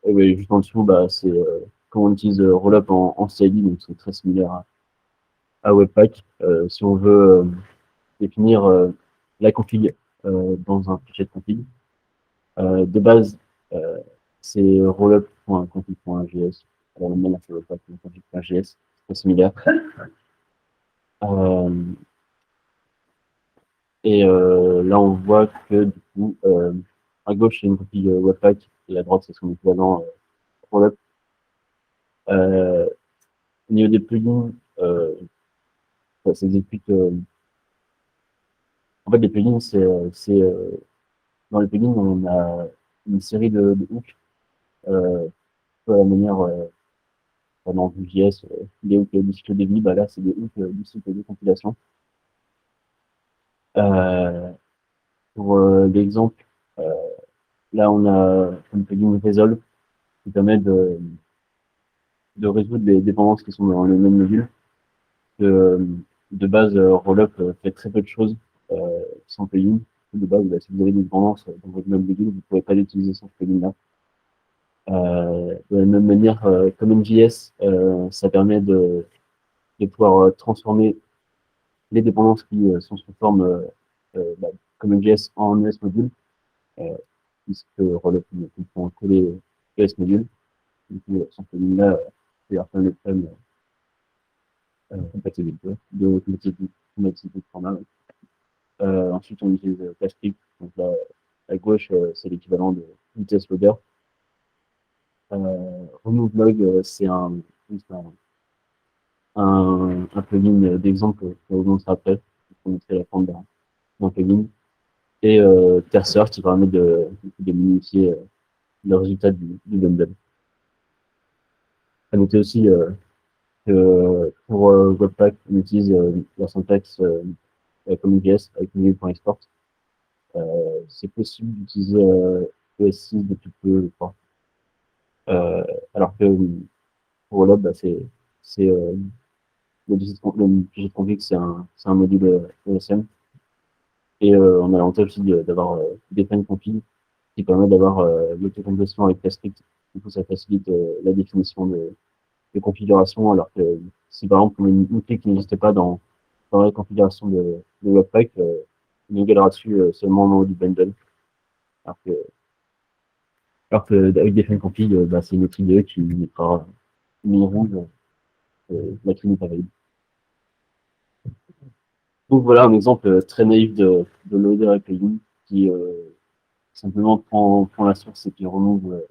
oui, juste en dessous, bah, c'est quand on utilise Rollup en CID, donc c'est très similaire à Webpack. Si on veut définir la config dans un fichier de config, de base, euh, c'est rollup.config.js, à la même manière que Webpack.config.js, très similaire. Euh, et là, on voit que du coup, à gauche, c'est une config Webpack, et à droite, c'est son équivalent Rollup. Au niveau des plugins, ça s'exécute. En fait, les plugins, dans les plugins, on a une série de hooks, un peu à la manière dans Vue.js, des hooks du cycle de vie, bah là, c'est des hooks du cycle de compilation. Euh, pour l'exemple, euh, là, on a un plugin Resolve qui permet de résoudre les dépendances qui sont dans le même module. De, de base, Rollup fait très peu de choses sans plugin. De base, bah, si vous avez des dépendances dans votre même module, vous ne pourrez pas l'utiliser sans ce plugin-là. De la même manière, CommonJS, ça permet de pouvoir transformer les dépendances qui sont sous forme bah, CommonJS en ES module, puisque Rollup comprend que les ES modules. Du coup, sans plugin-là, c'est un peu le problème compatibilité de compatibilité de format. Ensuite, on utilise TypeScript. Donc là, à gauche, c'est l'équivalent de vitesse loader. Remove log, c'est un plugin d'exemple que je vous montrer après. Je vous montrer la forme d'un plugin. Et Cursor qui permet de modifier le résultat du bundle. À noter aussi que pour Webpack, on utilise la syntaxe CommonJS avec mail.export. C'est possible d'utiliser ES6 depuis peu, je crois. Alors que pour Rollup, bah, c'est le fichier de config, c'est un module ESM. Et on a l'avantage aussi d'avoir define config qui permet d'avoir l'autocomplétion avec TypeScript. Du coup, ça facilite la définition de configuration, alors que si par exemple on a une clé qui n'existait pas dans la configuration de Webpack, on galérera dessus seulement au niveau du bundle. Alors que, avec define config, bah, c'est une autre IDE qui mettra une ligne rouge, la clé n'est pas valide. Donc voilà un exemple très naïf de loader et plugin qui simplement prend la source et qui remove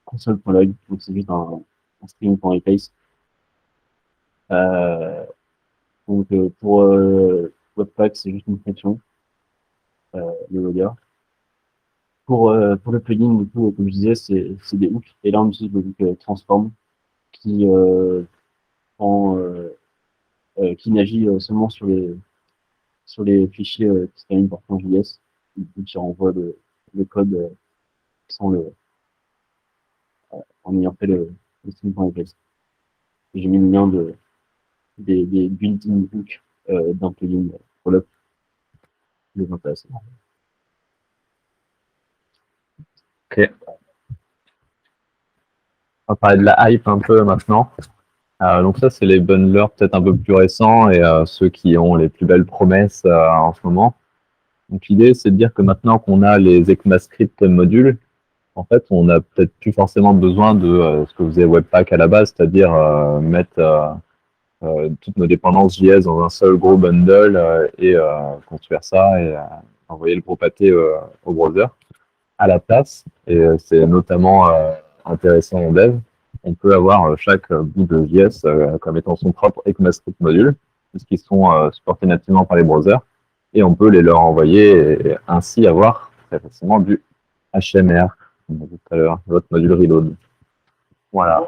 console.log, donc c'est juste un string.replace. Donc pour Webpack, c'est juste une fonction, le loader. Pour le plugin, du coup, comme je disais, c'est des hooks. Et là, on utilise le hook transform qui qui n'agit seulement sur les fichiers qui se terminent par .js, qui renvoie le code sans en ayant fait le string.replace. J'ai mis le lien des built-in hooks d'un plugin Rollup, les intéressants. Ok. On va parler de la hype un peu maintenant. Donc ça, c'est les bundlers peut-être un peu plus récents et ceux qui ont les plus belles promesses en ce moment. Donc l'idée, c'est de dire que maintenant qu'on a les ECMAScript modules, en fait, on n'a peut-être plus forcément besoin de ce que faisait Webpack à la base, c'est-à-dire mettre toutes nos dépendances JS dans un seul gros bundle et construire ça et envoyer le gros pâté au browser. À la place, et c'est notamment intéressant en dev, on peut avoir chaque bout de JS comme étant son propre ECMAScript module, puisqu'ils sont supportés nativement par les browsers, et on peut les leur envoyer et ainsi avoir très facilement du HMR, comme on a dit tout à l'heure, votre module reload. Voilà,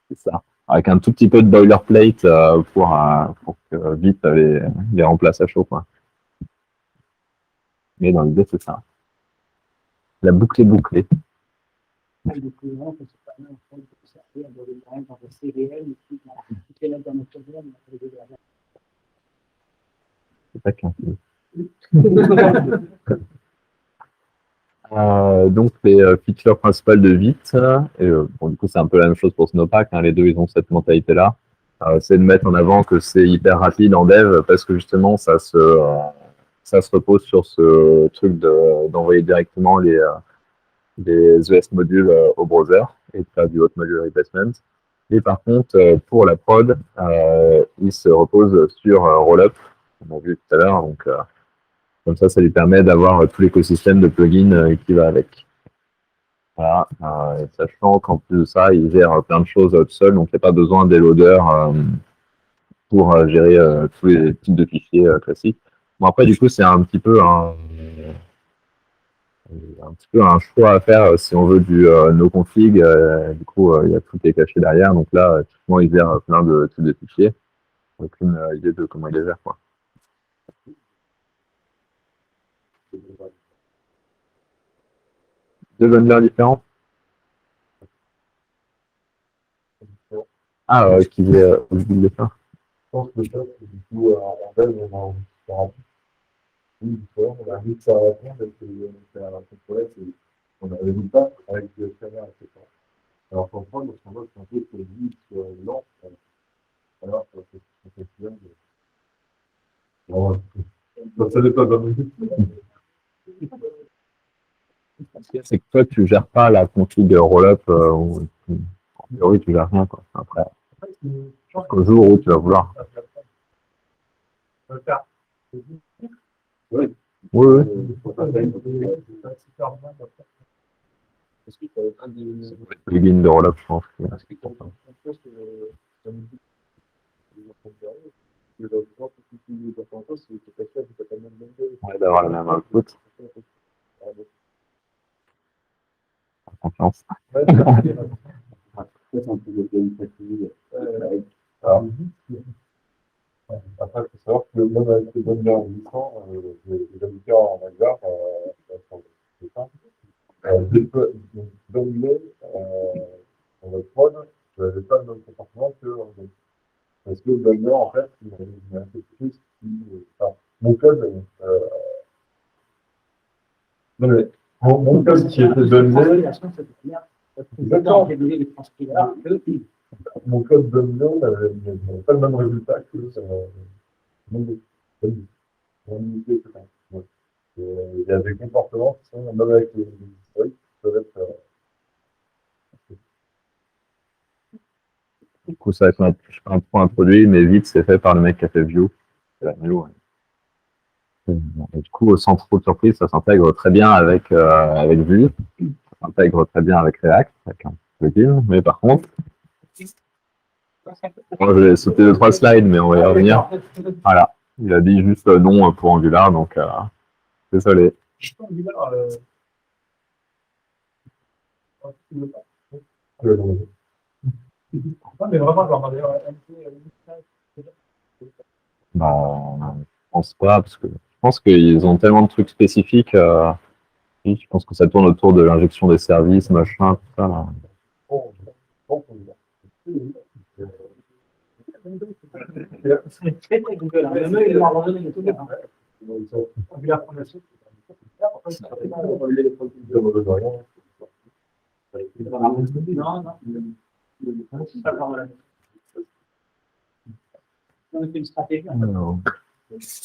c'est ça. avec un tout petit peu de boilerplate pour que vite les remplace à chaud, quoi. Mais dans l'idée, c'est ça. La boucle est bouclée. Le plus grand, c'est pas mal, en fait, de servir de l'IRM dans des CVL, et puis, toutes les lettres dans notre CVL, on a fait des C'est pas qu'un peu. Donc les features principales de Vite, et bon, du coup c'est un peu la même chose pour Snowpack, hein, les deux ils ont cette mentalité-là, c'est de mettre en avant que c'est hyper rapide en dev parce que justement ça se repose sur ce truc d'envoyer directement les ES modules au browser et de faire du hot module replacement. Et par contre pour la prod, il se repose sur Rollup, on a vu tout à l'heure, donc comme ça lui permet d'avoir tout l'écosystème de plugins qui va avec. Voilà, sachant qu'en plus de ça, il gère plein de choses tout seul, donc il n'y a pas besoin des loaders pour gérer tous les types de fichiers classiques. Bon, après, du coup, c'est un petit peu un choix à faire si on veut du no-config. Du coup, il y a tout qui est caché derrière. Donc là, typiquement, il gère plein de types de fichiers. Aucune idée de comment il les gère, quoi. Deux bundlers différents. Ah, qui est le faire. Je pense que ça, c'est du coup, en dev, on a mis ça à la fin parce que le problème, c'est qu'on a le résultat avec le scanner, etc. Alors qu'en prod, on voit que c'est un peu sur vite, lent, alors que c'est bien. Ça dépend d'un minute. C'est que toi, tu gères pas la config rollup, en théorie, tu gères rien, quoi. Après, jusqu'au jour où tu vas vouloir. Oui. Oui. Plugin de rollup, je pense. Ouais, d'avoir le même output. Confiance. Après, il faut savoir que même avec les bonnes en glissant, les habitants en hasard, c'est ça. Donner dans votre prod, vous n'avez pas le même comportement que parce que le donner, en fait, il y a un peu plus qui. Enfin, mon code, non, mais mon code qui était donné. Exactement. Mon code donné n'avait pas le même résultat que il y a des comportements qui sont, même avec les historiques, qui peuvent être. Du coup, ça va être un point introduit, mais vite, c'est fait par le mec qui a fait Vue. C'est la Vue, ouais. Et du coup, sans trop de surprise, ça s'intègre très bien avec Vue, ça s'intègre très bien avec React, avec un plugin, mais par contre, moi, je vais sauter 2-3 slides, mais on va y revenir. Voilà, il a dit juste non pour Angular, donc désolé. Mais vraiment, Je pense pas, parce que je pense qu'ils ont tellement de trucs spécifiques. Je pense que ça tourne autour de l'injection des services, machin, tout ça. Là.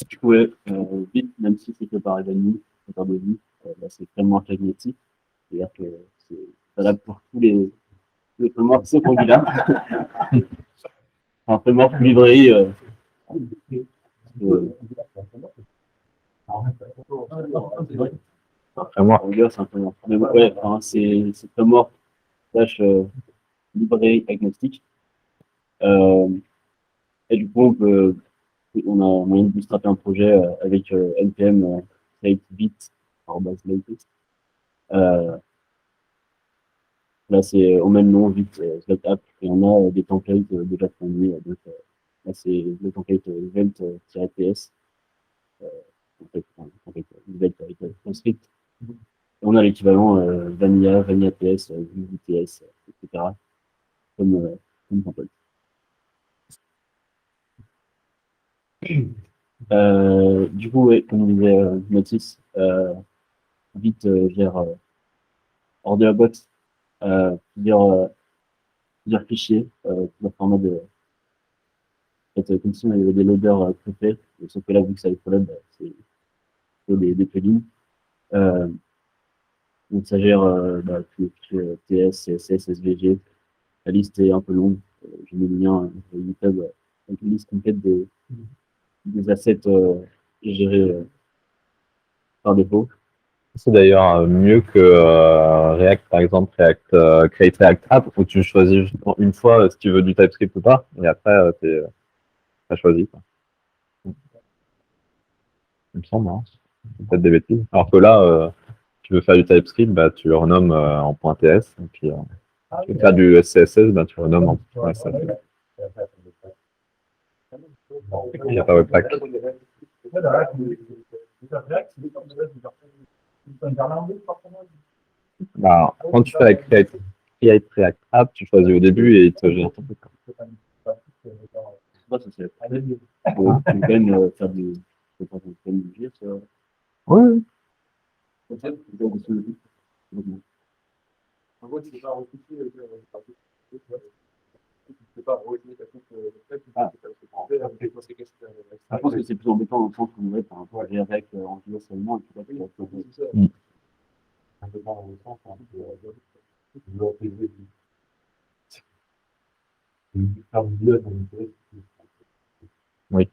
Du coup, ouais, vite, même si c'est préparé de nous, là, c'est extrêmement magnétique. C'est-à-dire que c'est valable pour tous les frameworks sauf Angular. Un framework livré. Angular, c'est un framework. Mais ouais, enfin, c'est framework slash librairie agnostique. Et du coup, on a moyen de bootstrapper un projet avec npm create bit latest. Là, c'est au même nom, vite, Svelte App, et on a des templates déjà fournis. Donc, là, c'est le template Svelte-PS, template Svelte avec JavaScript. Et on a l'équivalent Vanilla, Vanilla PS, Vue PS, etc. Comme template. Du coup, ouais, comme disait Mathis, vite gère hors de la boîte plusieurs fichiers, plusieurs formats de. En fait, comme si on avait des loaders préfets, sauf que là, vu que c'est avec Colab, c'est des plugins. Euh, donc ça gère tout le fichier TS, CSS, SVG. La liste est un peu longue. J'ai mis le lien sur GitHub avec une liste complète des assets gérés par défaut. C'est d'ailleurs mieux que React, par exemple, Create React App, où tu choisis juste une fois si tu veux du TypeScript ou pas, et après, tu as choisi, quoi. Il me semble, hein. C'est peut-être des bêtises. Alors que là, tu veux faire du TypeScript, bah, tu le renommes en .ts, et puis tu veux faire du CSS, bah, tu le renommes en .ss. Il n'y a pas Webpack. Bah, quand tu fais avec Create React App, tu choisis au début et il te gère ton truc. Ça, c'est faut quand même faire du. Faut pas faire du JS, Oui. En gros, tu peux pas rectifier, tu peux pas rectifier ta coupe Je pense que c'est plus embêtant dans le sens où par rapport à React en JS seulement, et puis là, tu vas faire un peu dans le sens de l'intégrer du faire du bleu dans une pièce. Oui.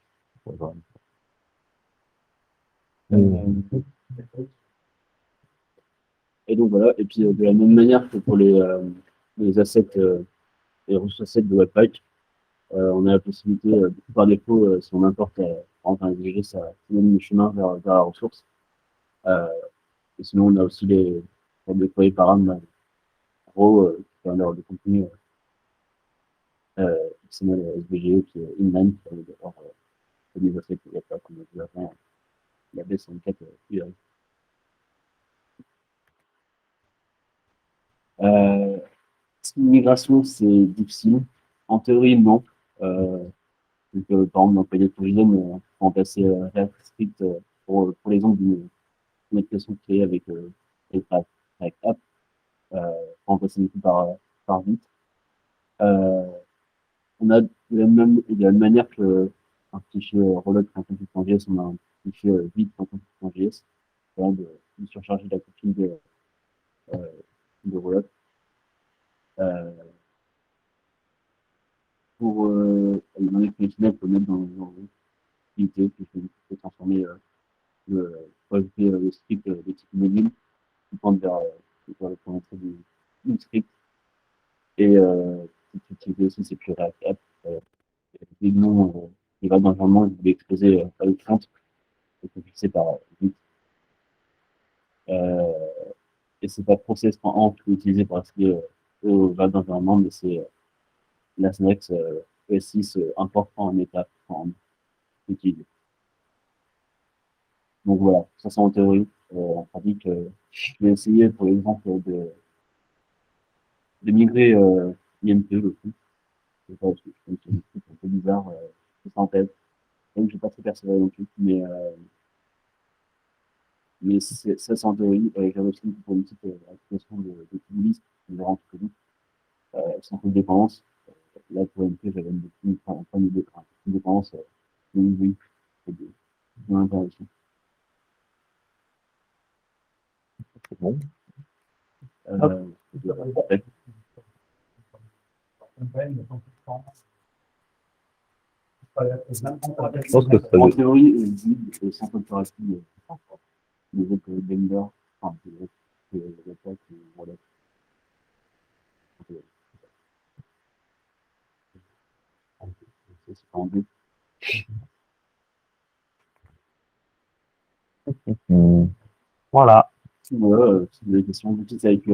Et donc voilà, et puis de la même manière que pour les assets, les ressources assets de Webpack, on a la possibilité, par défaut, si on importe, enfin, exiger ça donne le chemin vers la ressource. Et sinon, on a aussi pour déployer param RAW, qui permet de contenu XML SVG, qui est inline, qui permet d'avoir des assets qu'il n'y a pas, comme on a vu avant, la B54 UI. Migration, c'est difficile. En théorie, non. Donc, par exemple, dans PD Provision, on peut remplacer React Script pour l'exemple d'une application créée avec React App, remplacer du coup par Vite. On a de la même manière que un fichier reload.js, on a un fichier vite.js, de surcharger la copie de reload. Pour dans les connectionnels, on peut mettre dans unité, puis il faut transformer faut ajouter le script de type module, qui pointe vers le point d'entrée du script. Et utiliser aussi c'est plus React App. Les noms qui va dans l'environnement, je voulais exposer à l'écran, c'est fixé par Vite. Et c'est pas process.env qui est utilisé pour accéder au valeur d'environnement, mais c'est l'Asnex ES6 important en étape en utilisé. Donc voilà, ça c'est en théorie. En pratique, je vais essayer pour l'exemple de migrer IMP le coup. Je sais pas, parce que je trouve que c'est un truc un peu bizarre, c'est ça en tête. Donc je vais pas très persévérer non plus, mais ça c'est en théorie. J'avais aussi pour une petite application de to-do list, on verra en tout cas, sans trop de dépendance. Là pour IMP, j'avais une dépendance, oui, c'est bien intéressant. C'est bon. Ouais. Je pense que ça En théorie, Vite, sans code rapide, les autres vendors, enfin, les autres voilà. C'est pas en but. Voilà. Voilà, c'est des questions. Tout avec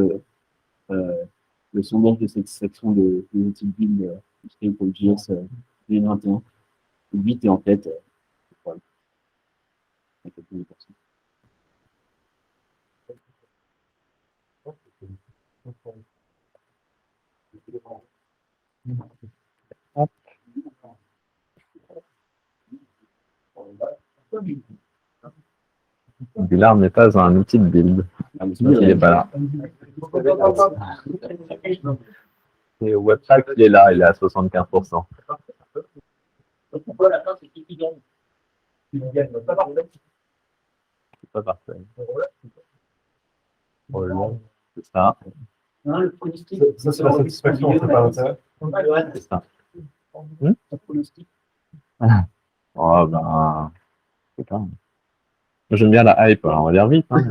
le sondage de satisfaction des outils de build créés pour le JS 2021. 8 est en tête. Voilà. Avec 90%. Angular n'est pas un outil de build. Ah, mais c'est Donc, il n'est bien, pas là. Et Webpack, il est là, il est à 75%. Pourquoi la fin, c'est qui gagne? Qui gagne, pas parfait. C'est pas parfait. Voilà, c'est ça. Hein, le pronostic. Ça, c'est la satisfaction, c'est pas l'intérêt. Ouais, C'est ça. le pronostic. Oh ben, putain. Moi, j'aime bien la hype, on va dire vite. Hein.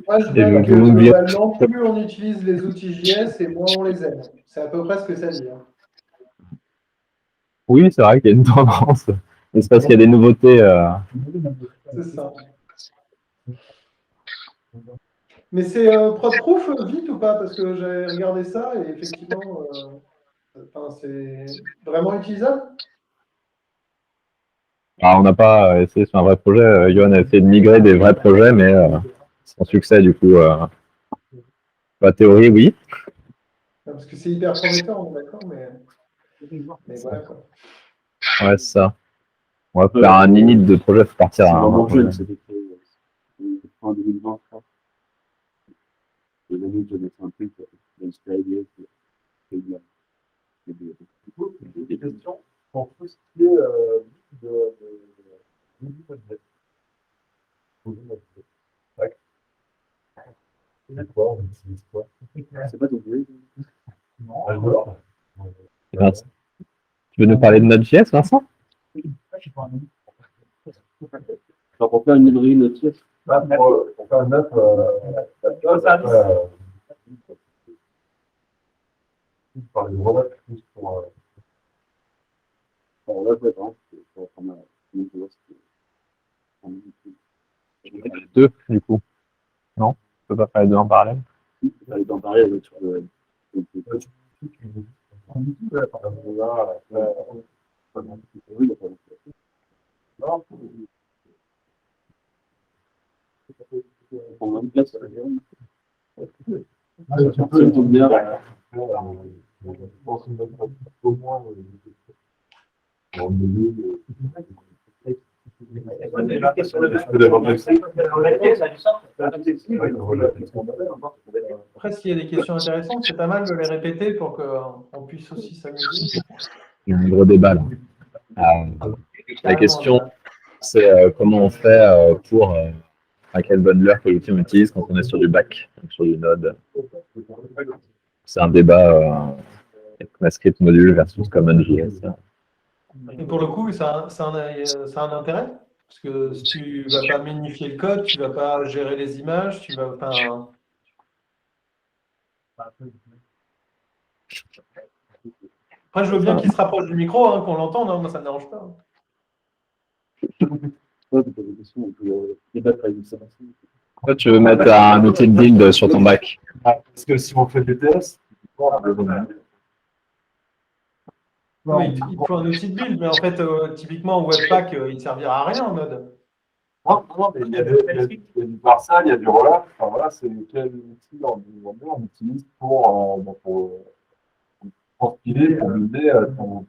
Moi, je Et note je que vous dis- globalement, plus on utilise les outils JS et moins on les aime. C'est à peu près ce que ça dit. Hein. Oui, c'est vrai qu'il y a une tendance. Mais c'est parce qu'il y a des nouveautés. C'est ça. Mais c'est prod-proof vite ou pas? Parce que j'ai regardé ça et effectivement, enfin, c'est vraiment utilisable. Alors, on n'a pas essayé sur un vrai projet. Johan a essayé de migrer des vrais projets, mais sans succès, du coup. La théorie, oui. Parce que c'est hyper prometteur, on est d'accord, mais voilà quoi. Ouais, c'est ça. On va faire un init de projet pour partir c'est à un vraiment projet. jeune, c'était créé en 2020, je crois. Et l'année où j'avais fait un truc, dans ce KDF, c'est bien. Des questions pour tout ce qui est budget. C'est quoi, on utilise quoi? C'est pas ton bruit. Alors, Vincent. Tu veux nous parler de Node.js, Vincent? Alors, pour faire une librairie Node.js, pour faire une note, par les relais plus pour. alors là, ouais, par exemple, pour prendre une Node.js, Les deux, du coup. Non? Tu peux pas faire les deux en parallèle? aller d'en parler avec sur le. On a une place, c'est tout bien. Après, s'il y a des questions intéressantes, c'est pas mal de les répéter pour qu'on puisse aussi s'amuser. Il y a un gros débat là. La question, c'est comment on fait pour à quel bundler que l'outil on utilise quand on est sur du back, donc sur du Node. C'est un débat ECMAScript module versus CommonJS. Et pour le coup, ça a un intérêt. Parce que si tu ne vas pas minifier le code, tu ne vas pas gérer les images, tu vas pas. Après, je veux bien qu'il se rapproche du micro, hein, qu'on l'entende, hein, moi ça ne me dérange pas. Ouais, tu poses des questions, on peut débattre avec ça. Toi, tu veux mettre un outil de build sur ton back. Parce que si on fait des TS, Oui, il faut un outil de build, mais en fait, typiquement, Webpack, il ne servira à rien en Node. non, mais il y a du Parsal, il y a du Rollup. Enfin, voilà, c'est quel outil on utilise pour compiler, pour builder ton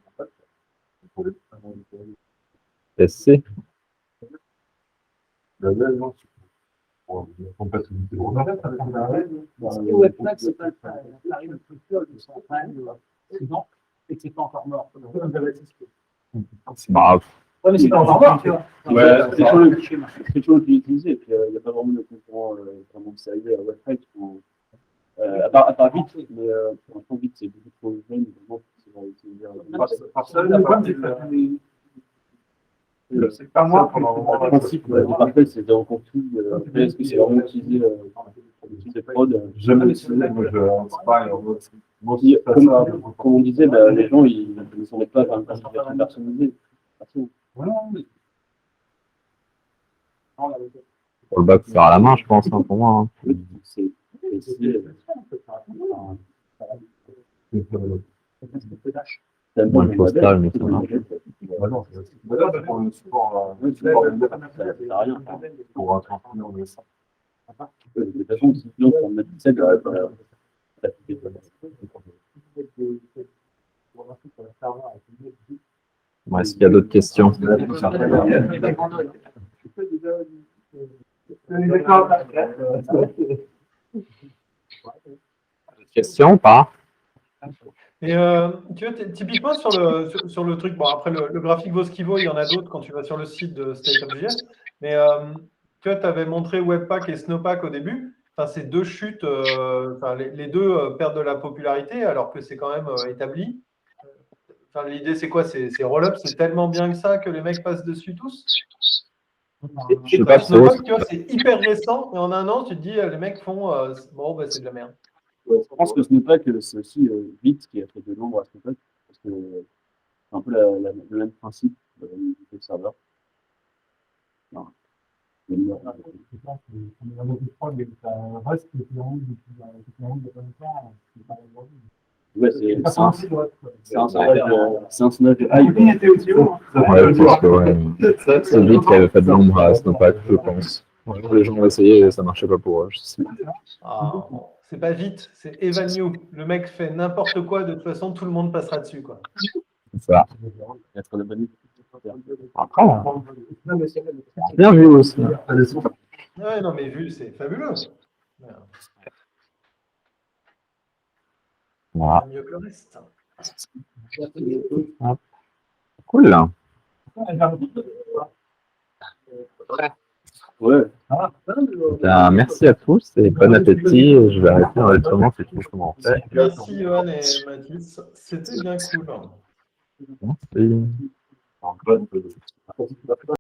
SC. la non, pour la compatibilité. Est-ce que Webpack, c'est pas le plus pur du central, non, et que c'est pas encore mort. C'est pas grave. Ouais, mais c'est pas encore mort, tu vois. Ouais, C'est toujours utilisé, et puis il n'y a pas vraiment de concurrent vraiment sérieux à Webpack. À part vite, mais franchement, vite, c'est beaucoup trop jeune, vraiment, c'est pour utiliser. C'est pas moi. Le principe du parfait, c'est de rencontrer, est-ce que c'est vraiment utilisé ces prod. Jamais utilisé, moi c'est pareil. Comme on disait, bah, les gens, ils ne sont pas par une version personnalisée. Pour le back, faire à la main, je pense, hein, pour moi. Hein. C'est Tellement le postage, mais ça modèle, marche. Bah non, c'est là, parce qu'on est souvent, ça sert à rien. pour un transfert de ça. De toute façon, sinon, on met ça de la Bon, est-ce qu'il y a d'autres questions? Questions ou pas? Et tu vois, typiquement sur le truc, bon après le graphique vaut ce qu'il vaut, il y en a d'autres quand tu vas sur le site de State of JS, mais tu vois, tu avais montré Webpack et Snowpack au début, enfin, ces deux chutes, enfin, les deux perdent de la popularité alors que c'est quand même établi. Enfin, l'idée c'est quoi? C'est roll-up, c'est tellement bien que ça que les mecs passent dessus tous? Je sais pas trop. Snowpack, tu vois, c'est hyper récent et en un an, tu te dis, les mecs font, bon, bah, c'est de la merde. Je pense que Snowpack, c'est aussi Vite qui a fait de l'ombre à Snowpack, parce que c'est un peu le même principe du serveur. Non. Ouais, c'est un sondage de hype. Ouais, je pense que ouais. C'est vite qui avait fait de l'ombre à Snowpack, je pense. Ouais, les gens ont essayé et ça marchait pas pour eux. Je sais. Ah, c'est pas Vite, c'est Evanio. Le mec fait n'importe quoi, de toute façon, tout le monde passera dessus, quoi. C'est ça. Être de bonne Après, bien vu aussi. Ouais, non, mais vu, c'est fabuleux. Voilà. Mieux que le reste. Cool. Ouais. Bien, merci à tous et bon appétit. Je vais arrêter l'enregistrement si tu veux comment on fait. Merci, Johan et Mathis. C'était bien cool. Merci.